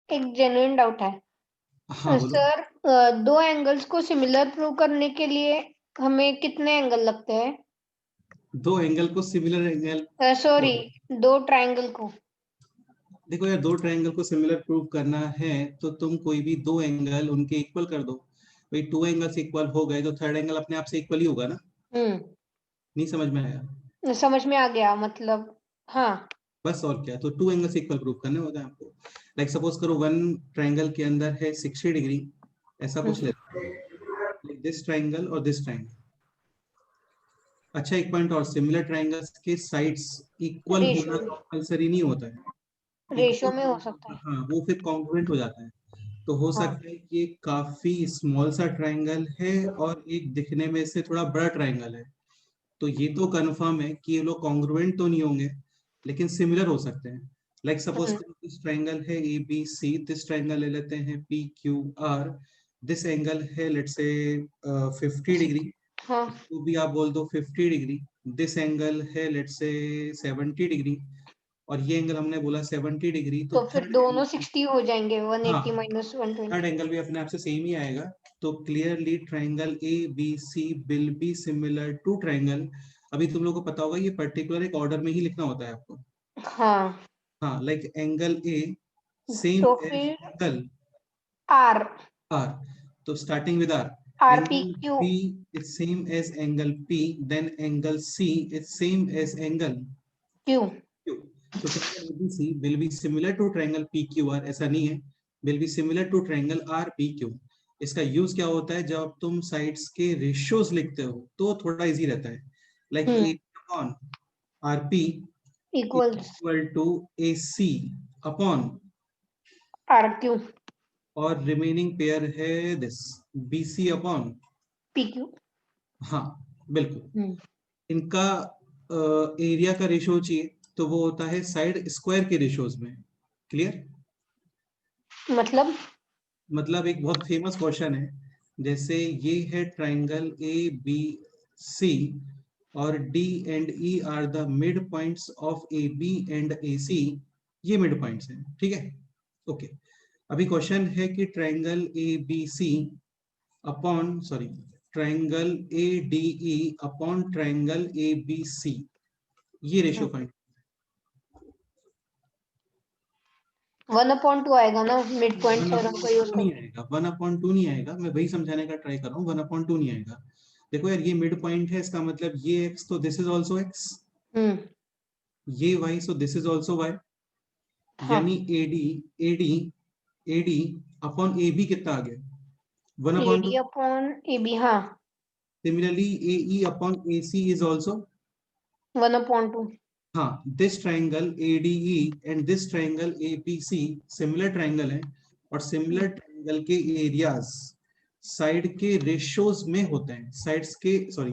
एक genuine doubt है। हाँ बोलो। सर, दो एंगल्स को सिमिलर प्रूव करने के लिए हमें कितने एंगल लगते हैं? दो एंगल को सिमिलर एंगल, सॉरी, दो ट्रायंगल को। देखो यार, दो ट्रायंगल को सिमिलर प्रूव करना है तो तुम कोई भी दो एंगल उनके इक्वल कर दो। भाई टू एंगल्स इक्वल हो गए तो थर्ड एंगल अपने आप से इक्वल ही होगा ना। नहीं समझ में आया? समझ में आ गया, मतलब हाँ। बस और क्या, तो टू एंगल्स इक्वल प्रूव करने होते हैं आपको। लाइक सपोज करो वन ट्रायंगल के अंदर है 60 डिग्री, ऐसा कुछ हम्म, लेते हैं, लाइक दिस ट्रायंगल और दिस ट्रायंगल। अच्छा एक पॉइंट और, सिमिलर ट्रायंगल्स के साइड्स इक्वल होना रेशियो कंपलसरी नहीं होता है। रेशियो में इक्वल, हो सकता है। हाँ वो फिर कॉन्ग्रुएंट हो जाता है। तो हो हाँ। सकता है कि ये काफी स्मॉल सा ट्रायंगल है और एक दिखने में से थोड़ा बड़ा ट्रायंगल है। तो ये तो कंफर्म है कि ये लोग कॉन्ग्रुएंट तो नहीं होंगे, लेकिन सिमिलर हो सकते हैं। Like suppose hmm, this triangle है A B C, this triangle ले लेते हैं P Q R, this angle है लेट्स से 50 डिग्री, हाँ, तो भी आप बोल दो 50 डिग्री। दिस एंगल है लेट्स से 70 डिग्री, और ये एंगल हमने बोला 70 डिग्री, तो तो फिर थर्ड दोनों एंगल, 60 हो जाएंगे, हाँ 180 माइनस थर्ड 120। एंगल भी अपने आप से सेम ही आएगा। तो clearly triangle A B C will be similar to triangle, अभी तुम लोगों को पता होगा ये पर्टिकुलर एक ऑर्डर में ही लिखना होता है आपको। हाँ, हाँ लाइक एंगल ए सेम तो एज फिर एंगल आर आर, तो starting with R, R P angle Q P is same as angle P, then angle C is same as angle Q. Q. तो triangle ABC will be similar to triangle P Q R, ऐसा नहीं है, will be similar to triangle R P Q. इसका use क्या होता है, जब तुम साइड्स के रेशियोज लिखते हो तो थोड़ा इजी रहता है। Like A upon R P equals equal to A C upon, R Q और रिमेनिंग पेयर है this B C upon, P Q. हाँ बिल्कुल। इनका एरिया का रेशियो चाहिए तो वो होता है साइड स्क्वायर के रेशियोज में। क्लियर? मतलब मतलब एक बहुत फेमस क्वेश्चन है, जैसे ये है ट्राइंगल ए बी सी और D and E are the mid points of A B and A C, ये मिड पॉइंट्स हैं, ठीक है। ओके, अभी क्वेश्चन है कि triangle A B C upon, sorry, triangle A D E upon triangle A B C, ये ratio find. 1/2 आएगा ना, mid point one theorem upon का यूज टू नहीं करके। आएगा, 1/2 नहीं आएगा, मैं वही समझाने का ट्राई कर रहा हूँ, 1/2 नहीं आएगा। देखो यार, ये मिड पॉइंट है, इसका मतलब ये एक्स तो this is also X, hmm. ये Y so this is also Y, हाँ, यानी AD AD AD upon A B कितना आ गया, 1/2। एडी अपॉन ए बी, हाँ, similarly A E upon A C is also, 1/2। हाँ this triangle ADE and this triangle APC similar triangle है, और similar triangle के एरियाज साइड के ratios में होते हैं, साइड्स के, सॉरी,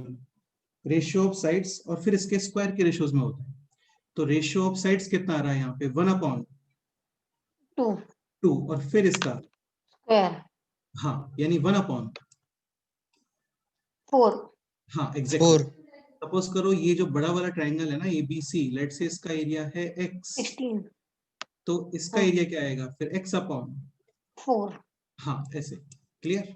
रेशियो ऑफ साइड्स और फिर इसके स्क्वायर के रेशियोज में होते हैं। तो रेशियो ऑफ साइड्स कितना आ रहा है यहाँ पे, 2 1/2, और फिर इसका, स्क्वायर हाँ यानी 1/, 4 हाँ एग्जैक्टली। फोर। सपोज करो ये जो बड़ा वाला ट्राइंगल है ना एबीसी, लेट से इसका एरिया है एक्स, 16। तो इसका हाँ, एरिया क्या आएगा फिर, एक्स अपॉन, 4। हाँ ऐसे। क्लियर?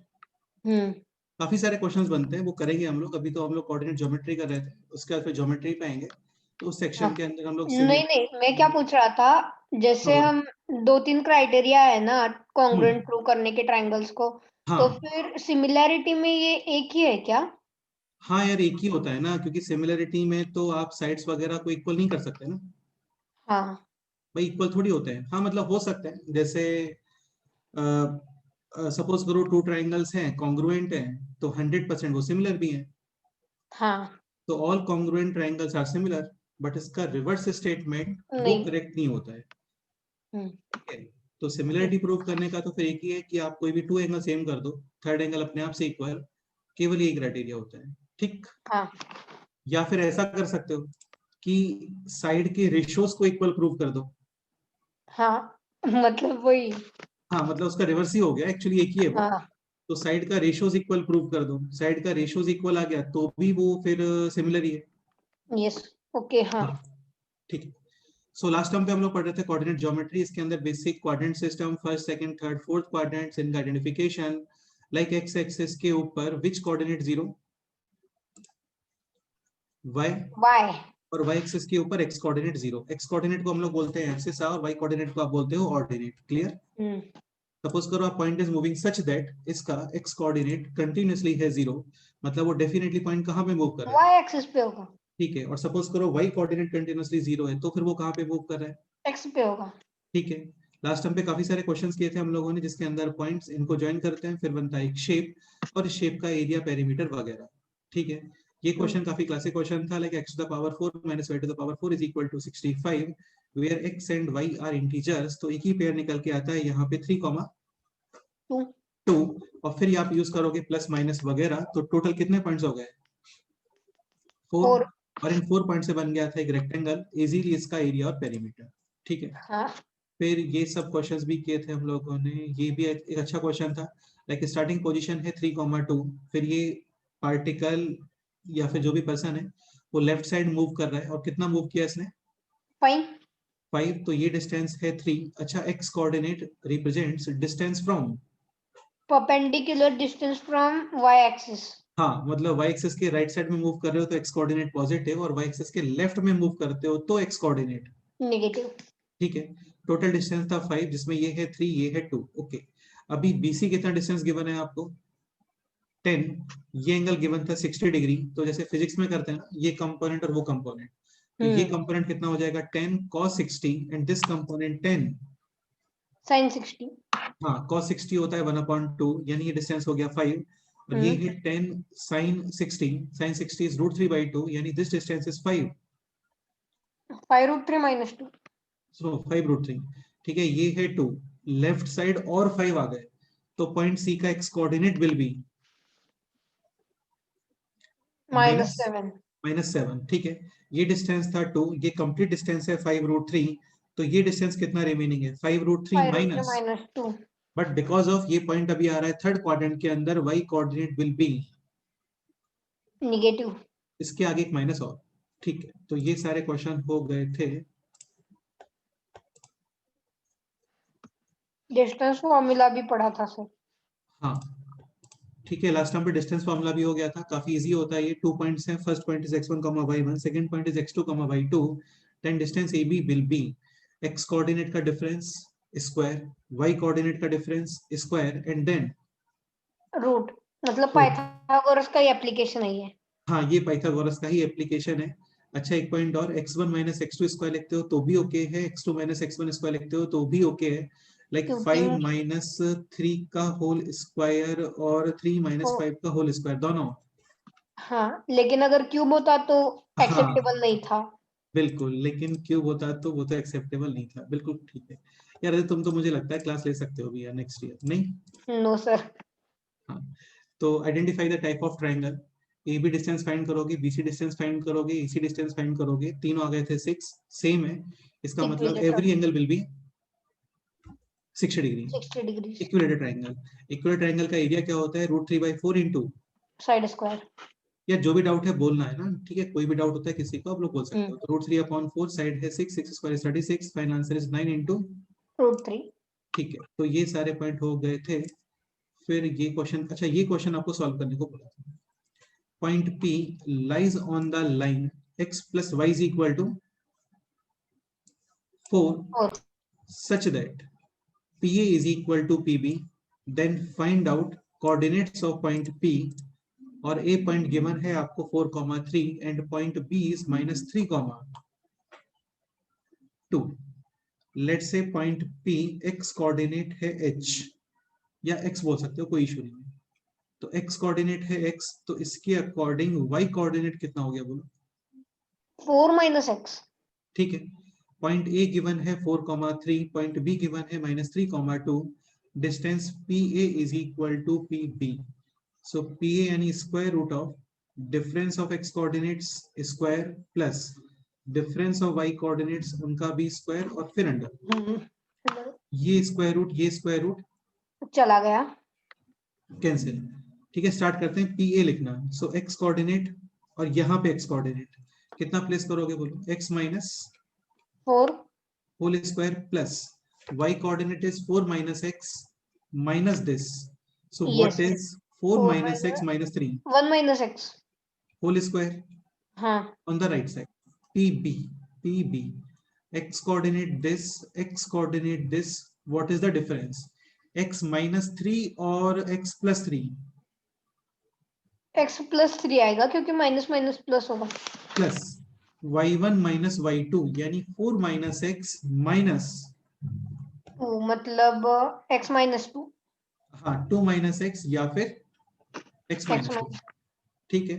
हम्म। काफी सारे क्वेश्चंस बनते हैं, वो करेंगे हम लोग, अभी तो हम लोग कोऑर्डिनेट ज्योमेट्री कर रहे थे, उसके बाद फिर ज्योमेट्री पे आएंगे, तो उस हाँ, सेक्शन के अंदर हम लोग नहीं सिमिलर, नहीं, मैं क्या पूछ रहा था, जैसे हम 2-3 क्राइटेरिया है ना कॉन्ग्रुएंट प्रूव करने के ट्रायंगल्स को, तो हाँ फिर सिमिलैरिटी में ये एक ही है क्या? हाँ यार एक ही होता है ना, क्योंकि सिमिलरिटी में तो आप साइड्स वगैरह को इक्वल नहीं कर सकते ना, हाँ। भाई इक्वल थोड़ी होते हैं। हाँ मतलब हो सकते हैं, जैसे सपोज करो टू ट्राइंगल्स हैं कॉन्ग्रुएंट हैं, तो 100% वो सिमिलर भी हैं। हाँ। तो all congruent triangles are similar, but इसका रिवर्स स्टेटमेंट वो नहीं। करेक्ट नहीं होता है। हम्म। ठीक है, तो सिमिलरिटी प्रूव करने का तो फिर एक ही है कि आप कोई भी टू एंगल सेम कर दो, थर्ड एंगल अपने आप से इक्वल, केवल यही क्राइटेरिया होता है, ठीक। हाँ। या फिर ऐसा कर सकते हो कि साइड के रेशियोज को इक्वल प्रूव कर दो। हाँ, मतलब वही। हाँ मतलब उसका रिवर्स ही हो गया, एक्चुअली एक ही है वो। हाँ। तो साइड का रेशियोज इक्वल प्रूव कर दो, साइड का रेशियोज इक्वल आ गया तो भी वो फिर सिमिलर ही है। यस। ओके। हाँ। हाँ ठीक है। सो लास्ट टाइम पे हम लोग पढ़ रहे थे कोऑर्डिनेट ज्योमेट्री, इसके अंदर basic coordinate system, first second third fourth quadrants, इनका आइडेंटिफिकेशन, लाइक एक्स एक्सिस के ऊपर विच कोऑर्डिनेट 0, y, y, और y एक्सिस के ऊपर x कोऑर्डिनेट 0। x कोऑर्डिनेट को हम लोग बोलते हैं एक्सिस और y कोऑर्डिनेट को आप बोलते हो ऑर्डिनेट। क्लियर? सपोज करो आप point is moving such that इसका x कोऑर्डिनेट कंटिन्यूअसली है 0, मतलब वो डेफिनेटली पॉइंट कहां पे मूव कर रहा है? y एक्सिस पे होगा। ठीक है, और सपोज करो y कोऑर्डिनेट कंटिन्यूअसली 0 है, तो फिर वो कहां पे मूव कर रहा है? x पे होगा। ठीक है, लास्ट टाइम पे काफी सारे क्वेश्चंस किए थे हम लोगों ने, जिसके अंदर पॉइंट्स इनको ज्वाइन करते हैं, फिर बनता है एक शेप, और इस शेप का एरिया, पेरीमीटर वगैरह। ठीक है, ये क्वेश्चन काफी क्लासिक क्वेश्चन था, like x to the power 4 minus y to the power 4 is equal to 65, where x and y are integers। तो एक ही पेयर निकल के आता है यहाँ पे 3,2, और फिर आप यूज करोगे प्लस माइनस वगैरह, तो टोटल कितने पॉइंट्स हो गए? 4, और इन 4 पॉइंट से बन गया था एक रेक्टेंगल, इजीली इसका एरिया और पेरीमीटर। ठीक है, हाँ। फिर ये सब क्वेश्चंस भी किए थे हम लोगों ने, ये भी एक अच्छा क्वेश्चन था, लाइक स्टार्टिंग पोजीशन है 3,2, फिर ये पार्टिकल या फिर जो भी पर्सन है वो लेफ्ट साइड मूव कर रहा है, और कितना मूव किया इसने? 5, तो ये डिस्टेंस है 3। अच्छा, x coordinate represents distance from, perpendicular distance from y axis. हाँ, मतलब y एक्सिस के राइट साइड में मूव कर रहे हो तो एक्स कोऑर्डिनेट पॉजिटिव, और y एक्सिस के लेफ्ट में मूव करते हो तो एक्स कोऑर्डिनेट नेगेटिव। ठीक है, टोटल डिस्टेंस था 5, जिसमें ये है 3, ये है 2। ओके, अभी BC कितना डिस्टेंस गिवन है आपको? 10, ये एंगल गिवन था 60 डिग्री, तो जैसे फिजिक्स में करते हैं ना, ये कंपोनेंट और वो कंपोनेंट, तो ये कंपोनेंट कितना हो जाएगा? 10 cos 60, and this component 10 sin 60। हाँ, cos 60 होता है 1/2, यानी ये डिस्टेंस हो गया 5, और ये है 10 sin 60, sin 60 is √3/2, यानी दिस डिस्टेंस इज 5, 5√3 - 2। सो 5√3। ठीक है, ये है 2, लेफ्ट साइड और 5 आ गए, तो पॉइंट C का एक्स कोऑर्डिनेट विल बी -7। ठीक है, ये डिस्टेंस था 2, ये कंप्लीट डिस्टेंस है 5√3, तो ये डिस्टेंस कितना रिमेनिंग है? 5√3 माइनस, -2। बट बिकॉज ऑफ ये पॉइंट अभी आ रहा है थर्ड क्वाड्रेंट के अंदर, y coordinate will be negative. इसके आगे एक माइनस और। ठीक है, तो ये सारे क्वेश्चन हो गए थे। डिस्टेंस फॉर्मूला भी पढ़ा था सर। हाँ, ठीक है, लास्ट टाइम पे डिस्टेंस फॉर्मूला भी हो गया था, काफी इजी होता है ये। 2 पॉइंट्स हैं, first point is x1, y1, second point is x2, y2, then distance AB will be x coordinate का डिफरेंस स्क्वायर, y कोऑर्डिनेट का difference square, and then root, मतलब पाइथागोरस का ही एप्लीकेशन है ये। हाँ, ये पाइथागोरस का ही एप्लीकेशन है। अच्छा, एक पॉइंट और, x1 - x2 स्क्वायर लिखते हो तो भी ओके है, x2 - x1 स्क्वायर लिखते हो तो भी ओके है, लाइक 5 - 3 का होल स्क्वायर और 3 - 5 का होल स्क्वायर दोनों। हाँ, लेकिन अगर क्यूब होता तो एक्सेप्टेबल हाँ नहीं था। बिल्कुल, लेकिन क्यूब होता तो वो तो एक्सेप्टेबल नहीं था। बिल्कुल ठीक है यार, अरे तुम तो मुझे लगता है क्लास ले सकते हो भी यार नेक्स्ट ईयर, नहीं? No sir. हाँ, तो identify the type of triangle. AB distance find करोगे, BC डिस्टेंस फाइंड करोगे, AC डिस्टेंस फाइंड करोगे, तीनों आ गए थे 6, सेम है, इसका मतलब every angle will be 60 degree. 60 degree. Equilateral triangle, equilateral triangle का एरिया क्या होता है? √3/4 इंटू, साइड स्क्वायर। या जो भी डाउट है बोलना है ना, ठीक है, कोई भी डाउट होता है किसी को आप लोग बोल सकते हो। तो √3/4, साइड है 6, 6 square is 36, final answer is 9 into √3। ठीक है, तो ये सारे पॉइंट हो गए थे। फिर ये क्वेश्चन, अच्छा ये क्वेश्चन आपको सॉल्व करने को बोला था। Point P lies on the line x plus y is equal to 4 such that PA is equal to PB, then find out coordinates of point P, और A पॉइंट गिवन है आपको 4,3 and point B is -3,2। Let's say point P x coordinate है h, या x बोल सकते हो, कोई issue नहीं है। तो x कोऑर्डिनेट है x, तो इसके अकॉर्डिंग y कोऑर्डिनेट कितना हो गया बोलो? 4 - x। ठीक है, पॉइंट A गिवन है 4,3, पॉइंट B गिवन है -3,2, distance PA is equal to PB, so PA यानी square root of difference of x coordinates square plus difference of y coordinates उनका भी स्क्वायर, और फिर अंडर, ये स्क्वायर रूट चला गया। कैंसिल। ठीक है, स्टार्ट करते हैं, PA लिखना, सो x कोऑर्डिनेट और यहाँ पे x कोऑर्डिनेट कितना प्लेस करोगे बोलो? x - 4 whole square plus y coordinate is 4 minus x minus this. So what Yes. is 4 4 minus x minus 3 1 minus x. whole square हाँ. on the right side? pb x coordinate this. What is the difference? X minus 3 or x plus 3? x plus 3 आएगा क्योंकि minus minus plus होगा. Plus y1 minus y2 यानी 4 minus x minus 2 मतलब x minus 2. हाँ 2 minus x या फिर x minus 2. ठीक है,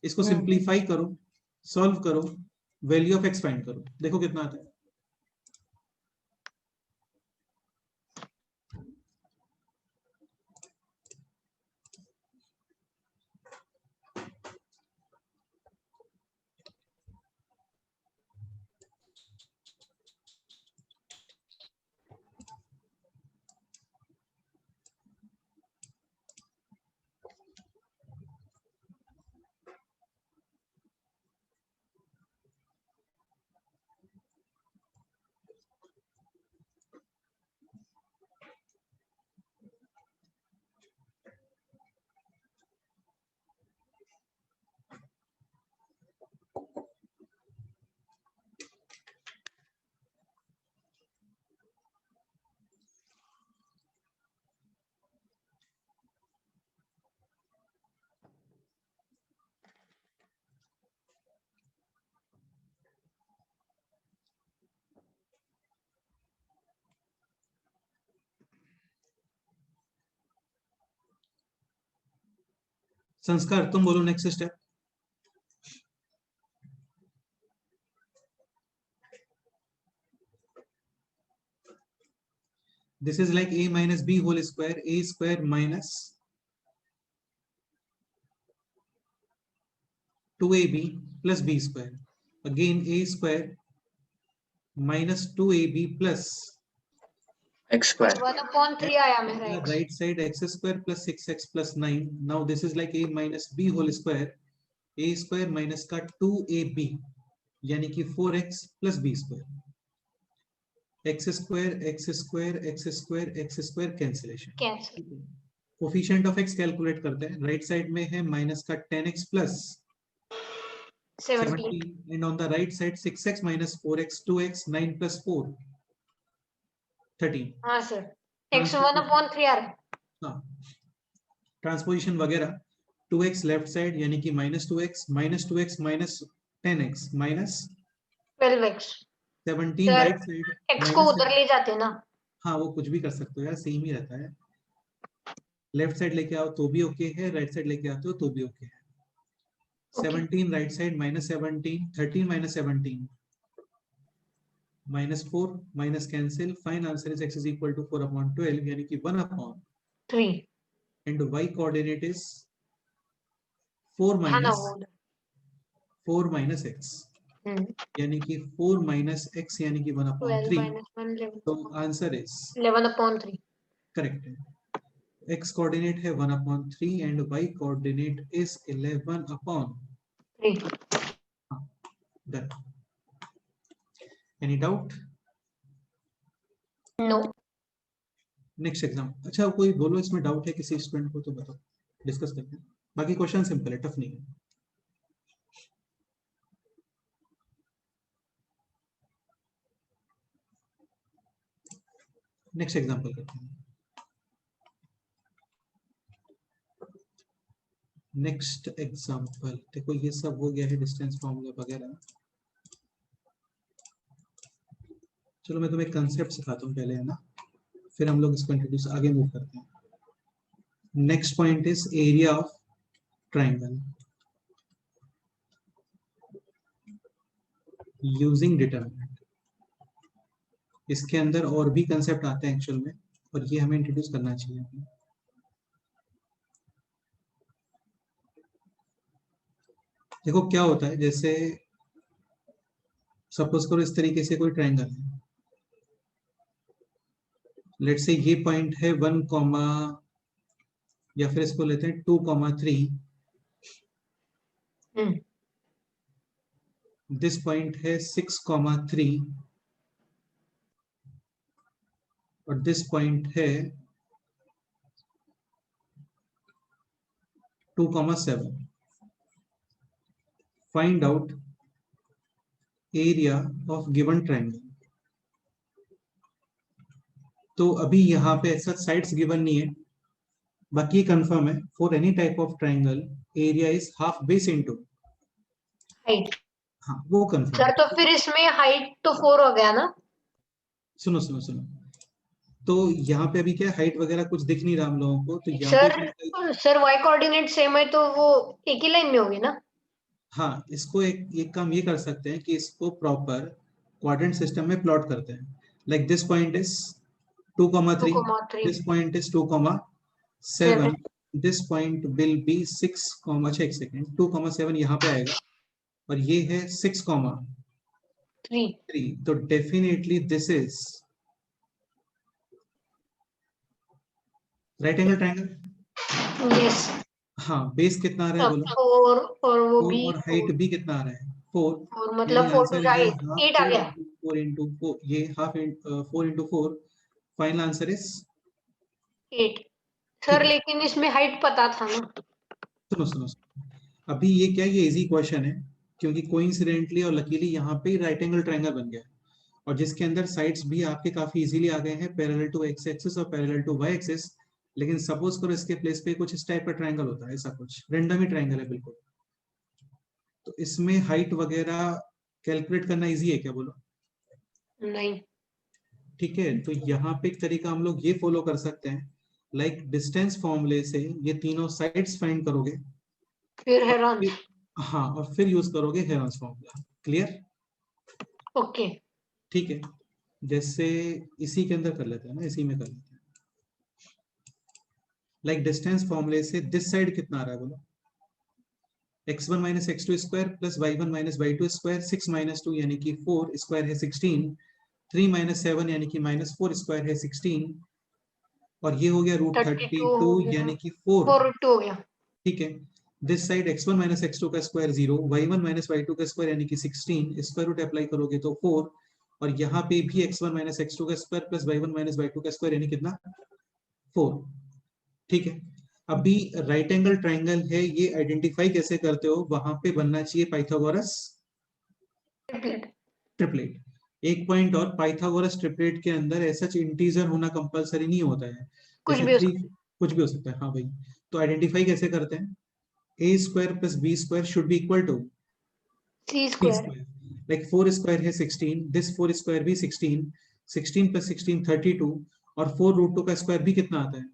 इसको सिंप्लीफाई करो, सॉल्व करो, वैल्यू ऑफ x फाइंड करो, देखो कितना आता है. संस्कार तुम बोलो next step. This is like a minus b whole square, a square minus 2ab plus b square. Again a square minus 2ab plus x square. 1/3 आया मेरा x. right side x square plus 6x plus 9. Now this is like a minus b whole square, a square minus का 2ab यानी कि 4x plus b square. x square cancellation. Coefficient of x calculate करते हैं. Right side में है minus का 10x plus 17 and on the right side 6x minus 4x 2x 9 plus 4 13. हाँ sir. x 1/3 आ रहा है. हाँ, ट्रांसपोजिशन वगैरह 2x लेफ्ट साइड यानी कि minus 2x minus 10x minus 12x. 17 right side. x को उधर ले जाते हैं ना. हाँ वो कुछ भी कर सकते हो यार, सेम ही रहता है. लेफ्ट साइड लेके आओ तो भी ओके है, राइट साइड लेके आते हो तो भी ओके है. 17 right side minus 17, 13 minus 17 minus 4 minus cancel. Final answer is x is equal to 4/12 यानी कि 1/3 and y coordinate is 4 minus x यानी कि 4 minus x यानी कि 1/3. तो आंसर इज 11/3. करेक्ट है. x coordinate है 1/3 and y coordinate is 11/3. Done. Any doubt? No. Next exam. अच्छा कोई बोलो इसमें डाउट है किसी स्टूडेंट को तो बताओ, डिस्कस करते हैं. बाकी क्वेश्चन सिंपल है, टफ नहीं है. नेक्स्ट एग्जांपल करते हैं. नेक्स्ट एग्जांपल देखो, ये सब हो गया है डिस्टेंस फॉर्मूला वगैरह. चलो मैं तुम्हें कंसेप्ट सिखाता हूँ पहले, है ना, फिर हम लोग इसको इंट्रोड्यूस आगे मूव करते हैं. Next point is area of triangle using determinant. इसके अंदर और भी कंसेप्ट आते हैं एक्चुअल में, और ये हमें इंट्रोड्यूस करना चाहिए. देखो क्या होता है, जैसे सपोज करो इस तरीके से कोई ट्राइंगल है. लेट्स से ये पॉइंट है 1, या फिर इसको लेते हैं 2,3. दिस पॉइंट है 6,3 और दिस पॉइंट है 2,7. Find out area of given triangle. तो अभी यहाँ पे ऐसा साइड्स गिवन नहीं है, बाकी कंफर्म है. For any type of triangle area is half base into. Height. हाँ वो कंफर्म सर है. तो फिर इसमें हाइट तो 4 हो गया ना. सुनो सुनो सुनो, तो यहाँ पे अभी क्या हाइट वगैरह कुछ दिख नहीं रहा हम लोगों को, तो यहाँ पे सर y कोऑर्डिनेट सेम है तो वो एक ही लाइन में होगी ना. हाँ, इसको एक काम ये कर सकते हैं कि इसको प्रॉपर क्वाड्रेंट सिस्टम में प्लॉट करते हैं. Like this point is 2,3, 2,3. This point is 2,7, this point will be 6, अच्छा एक सेकेंड, 2,7 यहाँ पे आएगा और ये है 6,3. 3. तो definitely this is right angle triangle. Yes. हाँ, बेस कितना आ रहा है बोलो. 4 और वो 4 भी और हाइट भी कितना आ रहा है 4. और यानी मतलब 4 आंसर टू ये 8 हाफ 8 आ 4 गया. into 4 into 4, ये half 4 into 4. Final answer is 8. ठीक सर है. लेकिन इसमें हाइट पता था ना. सुनो सुनो सुनो. अभी ये क्या, ये इजी क्वेश्चन है क्योंकि कोइंसिडेंटली और लकीली यहाँ पे राइट एंगल ट्रायंगल बन गया और जिसके अंदर साइड्स भी आपके काफी इजीली आ गए हैं, पैरेलल टू एक्स एक्सिस और पैरेलल टू वाई एक्सिस. लेकिन सपोज करो इसके प्लेस पे कुछ इस टाइप का ट्रायंगल होता है, ऐसा कुछ रेंडम ही ट्रायंगल है बिल्कुल, तो इसमें हाइट वगैरह कैलकुलेट करना इजी है क्या बोलो. नहीं. ठीक है, तो यहाँ पे एक तरीका हम लोग ये फॉलो कर सकते हैं, लाइक डिस्टेंस फॉर्मूले से ये तीनों साइड्स फाइंड करोगे. फिर हेरॉन. हाँ, और फिर यूज करोगे हेरॉन्स फॉर्मूला. क्लियर. ओके. ठीक है, जैसे इसी के अंदर कर लेते हैं ना, इसी में कर लेते हैं. लाइक डिस्टेंस फॉर्मूले से दिस साइड कितना आ रहा है बोलो. x1 minus x2 square plus y1 minus y2 square, 6 minus 2 यानी कि 4 स्क्वायर है 16, 3 माइनस 7 यानी कि माइनस 4 स्क्वायर है 16, और ये हो गया रूट 32 यानी कि 4. 4 हो गया. ठीक है, this side x1 minus x2 का स्क्वायर 0, y1 माइनस y2 का स्क्वायर यानी कि 16, स्क्वायर रूट अप्लाई करोगे तो 4, और यहाँ पे भी x1 माइनस x2 का square plus y1 minus y2 का स्क्वायर यानी कितना 4. ठीक है, अभी राइट एंगल ट्रायंगल है, ये आइडेंटिफाई कैसे करते हो, वहां पे बनना चाहिए पाइथागोरस ट्रिपलेट. एक पॉइंट और, पाइथागोरस ट्रिपलेट के अंदर ऐसा इंटीजर होना कंपलसरी नहीं होता है, कुछ जैसे भी हो 3 कुछ भी हो सकता है. हाँ भाई, तो आइडेंटिफाई कैसे करते हैं, a square plus b square should be equal to C c square. Square. Like 4 square है 16, दिस 4 स्क्वायर भी 16, 16 प्लस 16 32, और 4 रूट 2 का स्क्वायर भी कितना आता है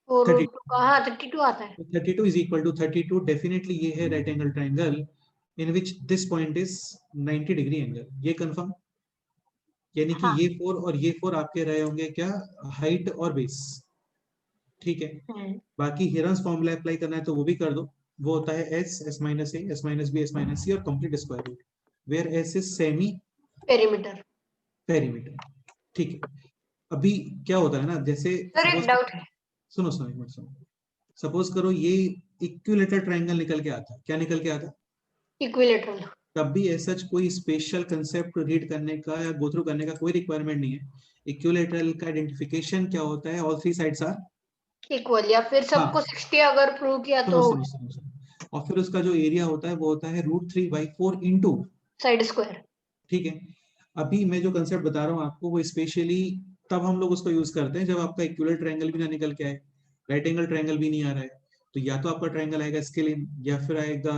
4 32. हाँ 32 आता है. 32 is equal to 32. डेफिनेटली ये है right angle triangle in which this point is 90 degree angle. ये कंफर्म, यानी कि हाँ. ये 4 और ये 4 आपके रहे होंगे क्या, हाइट और बेस. ठीक है, बाकी हेरन्स फॉर्मूला अप्लाई करना है तो वो भी कर दो. वो होता है S, S minus A, S minus B, S minus C और complete square root, where S is semi perimeter. Perimeter. ठीक है, अभी क्या होता है ना, जैसे सर एक डाउट है. सुनो सुनो एक मिनट सुनो. सपोज करो ये इक्विलेटरल ट्रायंगल निकल के आता, क्या निकल के आता, इक्विलेटरल. तब भी ऐसा कोई स्पेशल कंसेप्ट रीड करने का या गो थ्रू करने का कोई रिक्वायरमेंट नहीं है. इक्विलेटरल का आइडेंटिफिकेशन क्या होता है, all three sides are equal, या फिर सबको हाँ 60 अगर प्रूव किया सुनो तो सुनो सुनो सुनो, और फिर उसका जो एरिया होता है वो होता है √3/4 इंटू. Side square. ठीक है, अभी मैं जो कंसेप्ट बता रहा हूँ आपको वो स्पेशली तब हम लोग उसको यूज करते हैं जब आपका इक्विलेटरल ट्रायंगल भी ना निकल के आए, राइट एंगल ट्रायंगल भी नहीं आ रहा है, तो या तो आपका ट्रायंगल आएगा स्केलिन या फिर आएगा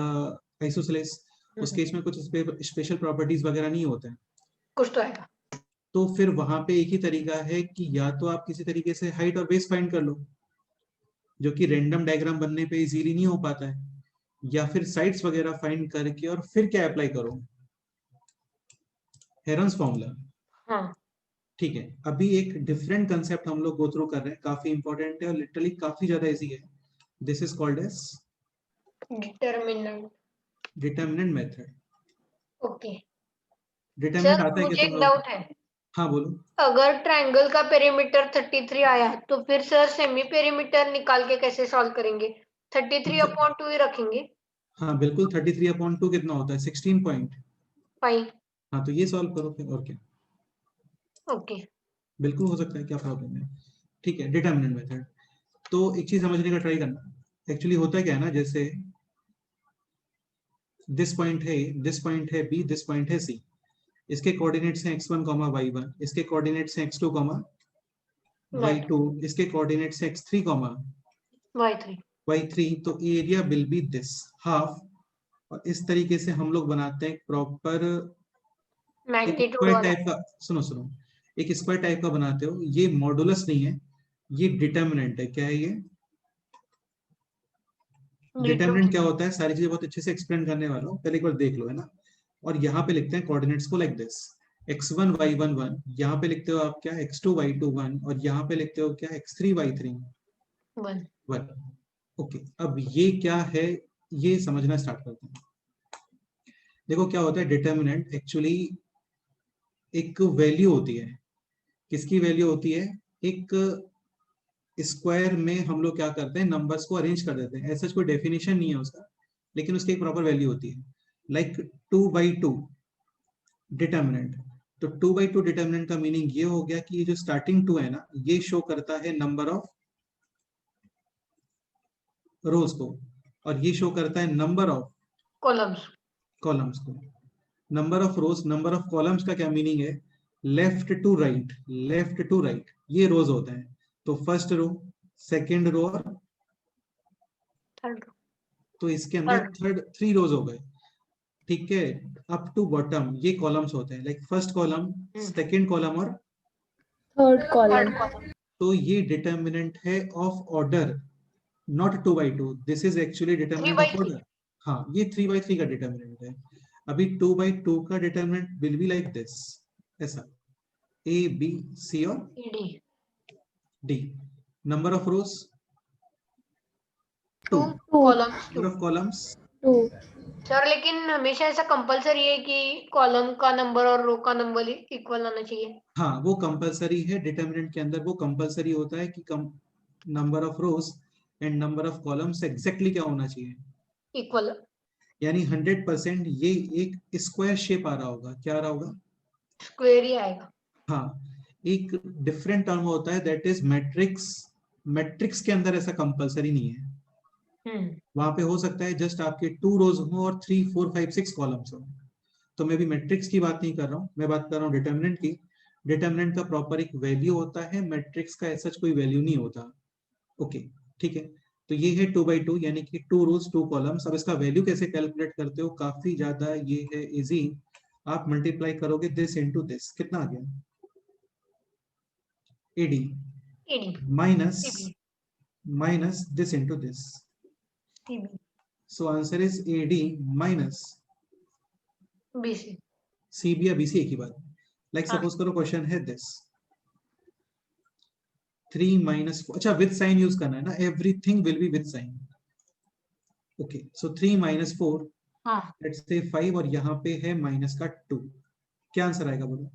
आइसोसेलेस. उस केस में कुछ स्पेशल प्रॉपर्टीज वगैरह नहीं होते हैं, कुछ तो आएगा. तो फिर वहां पे एक ही तरीका है कि या तो आप किसी तरीके से हाइट और बेस फाइंड कर लो, जो कि रैंडम डायग्राम बनने पे इजीली नहीं हो पाता है, या फिर साइड्स वगैरह फाइंड करके और फिर क्या अप्लाई करो, हेरन्स फॉर्मूला. हाँ. ठीक है, अभी एक डिफरेंट कंसेप्ट हम लोग गो थ्रू कर रहे हैं, काफी इंपॉर्टेंट है और लिटरली काफी ज्यादा इजी है. This is called as determinant. Determinant method. Okay. Determinant sir आता है क्या मुझे तुम एक लोग. डाउट है. हाँ बोलो. अगर ट्रायंगल का पेरीमीटर 33 आया तो फिर सर सेमी पेरीमीटर निकाल के कैसे सॉल्व करेंगे. 33/2 ही रखेंगे. हाँ बिल्कुल, 33/2 कितना होता है 16 पॉइंट. फाइन. हाँ तो ये सॉल्व करो फिर, और क्या. ओके. बिल्कुल हो सकता है, क्या प्रॉब्लम है। ठीक है, डिटर्मिनेंट मेथड। तो एक चीज समझने का ट्राई करना, एक्चुअली होता क्या है ना, जैसे दिस पॉइंट है, दिस पॉइंट है बी, दिस पॉइंट है सी, इसके कोऑर्डिनेट्स हैं x1, y1, इसके कोऑर्डिनेट्स हैं x2, y2, इसके कोऑर्डिनेट्स हैं x3, y3, y3। तो area will be this half. और इस तरीके से हम लोग बनाते हैं प्रॉपर एक मैग्नीट्यूड स्क्वायर वाला। टाइप का, सुनो सुनो, एक स्क्वायर टाइप का बनाते हो। ये मॉडुलस नहीं है, ये डिटर्मिनेंट है। क्या है ये? डिटर्मिनेंट क्या होता है, सारी चीजें बहुत अच्छे से एक्सप्लेन करने वाला हूँ, पहले एक बार देख लो, है ना। और यहाँ पे लिखते हैं कोऑर्डिनेट्स को लाइक दिस, x1 y1 1, यहाँ पे लिखते हो आप क्या, x2 y2 1, और यहाँ पे लिखते हो क्या, x3 y3 1। 1। ओके, अब ये क्या है, ये समझना स्टार्ट करते हैं। देखो क्या होता है, डिटर्मिनेंट एक्चुअली एक वैल्यू होती है। किसकी वैल्यू होती है? एक स्क्वायर में हम लोग क्या करते हैं, नंबर्स को अरेंज कर देते हैं। ऐसा कोई डेफिनेशन नहीं है उसका, लेकिन उसकी एक प्रॉपर वैल्यू होती है। Like 2/2 determinant. तो 2/2 डिटर्मिनेंट का मीनिंग ये हो गया कि ये जो स्टार्टिंग 2 है ना, ये शो करता है नंबर ऑफ रोज को, और ये शो करता है नंबर ऑफ कॉलम्स। कॉलम्स को। Number of rows, number of columns का क्या मीनिंग है? Left to right, left to right, ये रोज होते हैं। तो फर्स्ट रो, सेकेंड रो, और थर्ड। तो इसके अंदर थर्ड 3 रोज हो गए। ठीक है, अप टू बॉटम ये कॉलम्स होते हैं, like first column, second column, और थर्ड कॉलम। तो ये डिटर्मिनेंट है of order, not 2/2। This is actually determinant of 3/3। Order. हाँ, ये 3/3 का डिटर्मिनेंट है। अभी 2/2 का determinant will be like this, ऐसा A B C और ED. D। Number of rose 2, 2, columns 2। Number of columns 2। Sir लेकिन हमेशा ऐसा कंपलसरी है कि कॉलम का नंबर और रो का नंबर इक्वल आना चाहिए? हाँ, वो कंपलसरी है। डिटर्मिनेंट के अंदर वो कंपलसरी होता है कि number of rose and number of columns exactly क्या होना चाहिए, इक्वल। यानी 100% ये एक स्क्वायर शेप आ रहा होगा। क्या आ रहा होगा? स्क्वायर ही आएगा। हाँ, एक डिफरेंट टर्म होता है दैट इज मैट्रिक्स। मैट्रिक्स के अंदर ऐसा कंपलसरी नहीं है। वहां पे हो सकता है जस्ट आपके 2 रोज हो और 3 4 5 6 कॉलम्स हो। तो मैं भी मैट्रिक्स की बात नहीं कर रहा हूँ, मैं बात कर रहा हूँ डिटर्मिनेंट की। डिटर्मिनेंट का प्रॉपर एक वैल्यू होता है, मैट्रिक्स का ऐसा कोई वैल्यू नहीं होता। ओके, ठीक है। तो ये है 2/2, यानी कि 2 रोज 2 कॉलम्स। अब इसका वैल्यू कैसे कैलकुलेट करते हो? काफी ज्यादा ये है इजी। आप मल्टीप्लाई करोगे दिस इनटू दिस, कितना आ गया? AD ED. minus CB. minus this into this. CB. So answer is AD minus BC. CB या BC, एक ही बात। लाइक हाँ। सपोज करो क्वेश्चन है दिस 3 minus 4, अच्छा विद साइन यूज करना है ना, everything will be with sign. Okay, so 3 minus 4, हाँ। लेट्स से 5, और यहाँ पे है माइनस का 2। क्या आंसर आएगा बोलो?